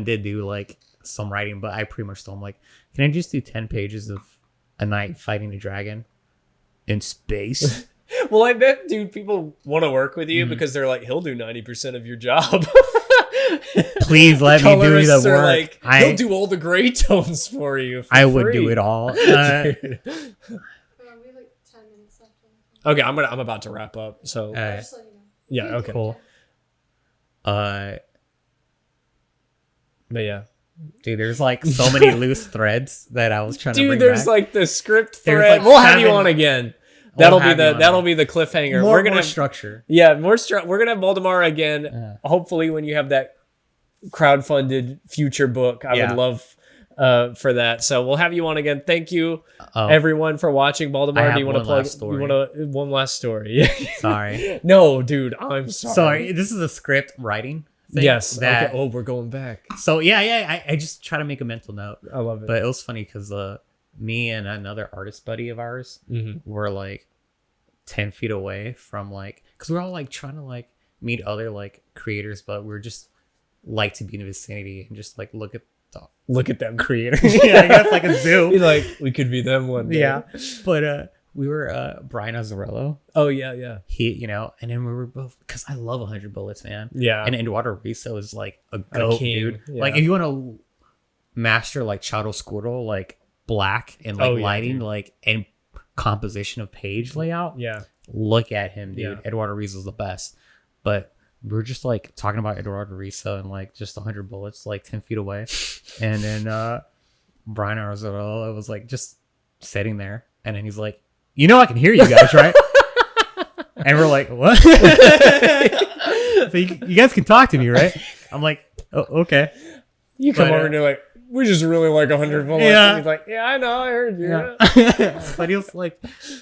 did do, some writing, but I pretty much told him, can I just do 10 pages of a knight fighting a dragon in space? Well, I bet, dude, people want to work with you because they're like, he'll do 90% of your job. Please let me do the work. He'll do all the gray tones for you. I would do it all. We have like 10 minutes left. Okay, I'm about to wrap up. So Just let you know. yeah, okay, cool. But yeah. Dude, there's so many loose threads that I was trying to bring there's back. the script thread. We'll have you on again. That'll be the cliffhanger. We're gonna have structure. Yeah, we're gonna have Baldemar again. Hopefully, when you have that crowdfunded future book, I would love for that. So we'll have you on again. Thank you, everyone, for watching. Baldemar, do you want to plug? One last story? Sorry. No, dude, I'm sorry. Sorry, this is a script writing thing. Yes. Okay. Oh, we're going back. So I just try to make a mental note. I love it. But it was funny because me and another artist buddy of ours were 10 feet away from because we're all trying to meet other creators, but we're just to be in the vicinity and just look at them creators. Yeah, I guess a zoo. We could be them one day. Yeah, but we were Brian Azzarello. Oh yeah. He, and then we were both, because I love 100 Bullets, man. Yeah. And Eduardo Riso is a goat, dude. Yeah. If you want to master chiaroscuro, black and lighting, and composition of page layout. Yeah. Look at him, dude. Yeah. Eduardo Riso is the best. But we were just talking about Eduardo Riso and just 100 Bullets 10 feet away. And then Brian Arzarello was just sitting there, and then he's like, I can hear you guys, right? And we're like, what? So you guys can talk to me, right? I'm like, oh, okay. You come over and you're like, we just really like 100 Bullets. Yeah. And he's like, yeah, I know, I heard you. Yeah. But he was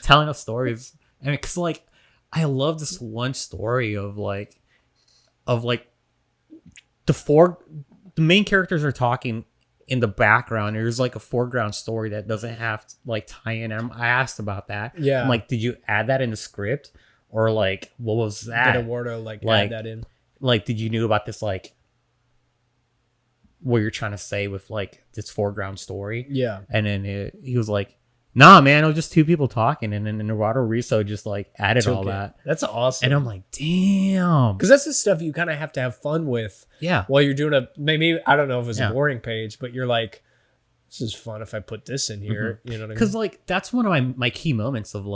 telling us stories. And because I love this one story of the main characters are talking in the background. There's a foreground story that doesn't have to tie in. And I asked about that. Yeah. I'm did you add that in the script, or what was that? Did Eduardo add that in? Did you knew about this what you're trying to say with this foreground story? Yeah. And then he was like, nah, man, it was just two people talking, and then Eduardo Riso just added all that. That's awesome. And I'm like, damn, because that's the stuff you kind of have to have fun with. Yeah. While you're doing maybe I don't know if it's a boring page, but you're like, this is fun if I put this in here. You know what I mean? Because that's one of my key moments of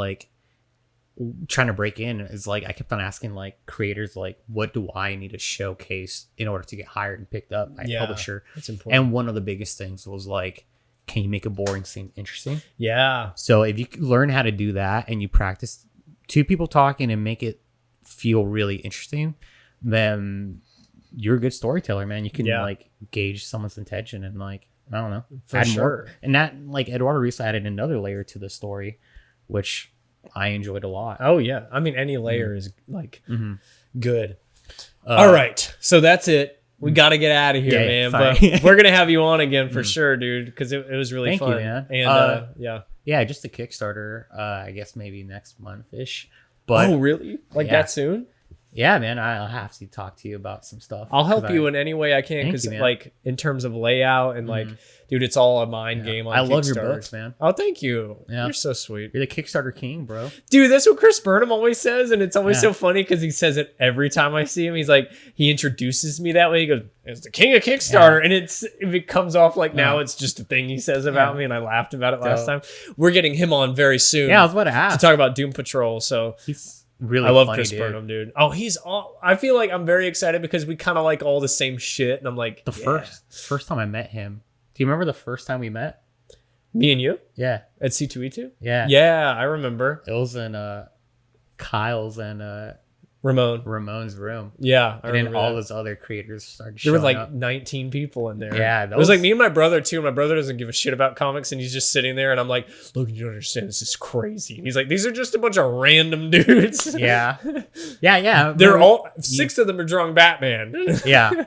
trying to break in is I kept on asking creators what do I need to showcase in order to get hired and picked up by a publisher. That's important. And one of the biggest things was can you make a boring scene interesting? Yeah. So if you learn how to do that and you practice two people talking and make it feel really interesting, then you're a good storyteller, man. You can gauge someone's intention and I don't know, for sure. More. And that Eduardo Riso added another layer to the story, which I enjoyed a lot. Oh yeah, I mean any layer is good. All right, so that's it. We got to get out of here, man. But we're gonna have you on again for sure, dude, because it was really fun. Thank you, man. And yeah, just a Kickstarter. I guess maybe next month ish. But oh, really? That soon? Yeah, man, I'll have to talk to you about some stuff. I'll help you in any way I can, because like in terms of layout and like, dude, it's all a mind game on I love your Kickstarter. books, man. Oh, thank you. Yeah. You're so sweet. You're the Kickstarter king, bro. Dude, that's what Chris Burnham always says, and it's always so funny because he says it every time I see him. He's like, he introduces me that way. He goes, "It's the king of Kickstarter," and it comes off like now it's just a thing he says about me, and I laughed about it last time. We're getting him on very soon. Yeah, I was about to ask to talk about Doom Patrol. So he's really I love funny, Chris dude. Burnham, dude. Oh, he's all. I feel like I'm very excited because we kind of like all the same shit, and I'm like The first time I met him. Do you remember the first time we met? Me and you Yeah. at C2E2. Yeah. Yeah, I remember. It was in Kyle's and Ramon's room. Yeah, I And then remember all that. those other creators started There were showing like up. 19 people in there. Yeah, it was like me and my brother too. My brother doesn't give a shit about comics, and he's just sitting there, and I'm like, "Look, you don't understand. This is crazy." And he's like, "These are just a bunch of random dudes." Yeah. Yeah. They're all 6 of them are drawing Batman. Yeah.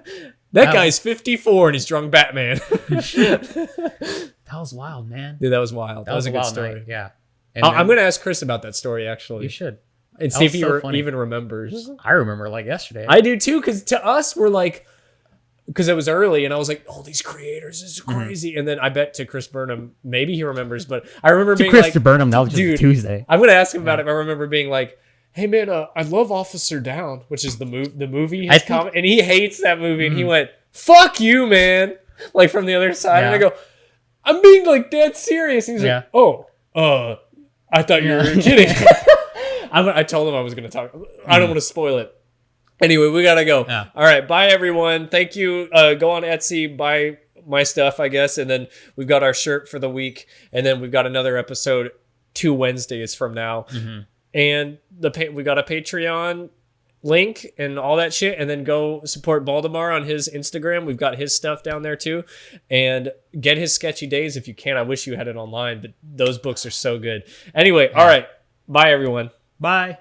That guy's 54 and he's drawing Batman. That was wild, man. Dude, that was wild. That was a good wild story. night. Yeah. And I'm gonna ask Chris about that story actually. You should. And That see if was he so funny. even remembers. I remember like yesterday. I do too, because to us, we're like, because it was early, and I was like, "Oh, these creators is crazy." And then I bet to Chris Burnham, maybe he remembers, but I remember being Chris like, Burnham, that was just dude, Tuesday. I'm gonna ask him about it. But I remember being like, "Hey man, I love Officer Down," which is the movie, his comic, and he hates that movie, and he went, "Fuck you, man!" Like from the other side, and I go, "I'm being like dead serious." And he's like, "Oh, I thought you were kidding." I told him I was gonna talk. I don't want to spoil it. Anyway, we gotta go. Yeah. All right, bye everyone. Thank you. Go on Etsy, buy my stuff, I guess, and then we've got our shirt for the week, and then we've got another episode 2 Wednesdays from now, and we got a Patreon link and all that shit, and then go support Baldemar on his Instagram. We've got his stuff down there too, and get his Sketchy Days if you can. I wish you had it online, but those books are so good. Anyway, all right, bye everyone. Bye.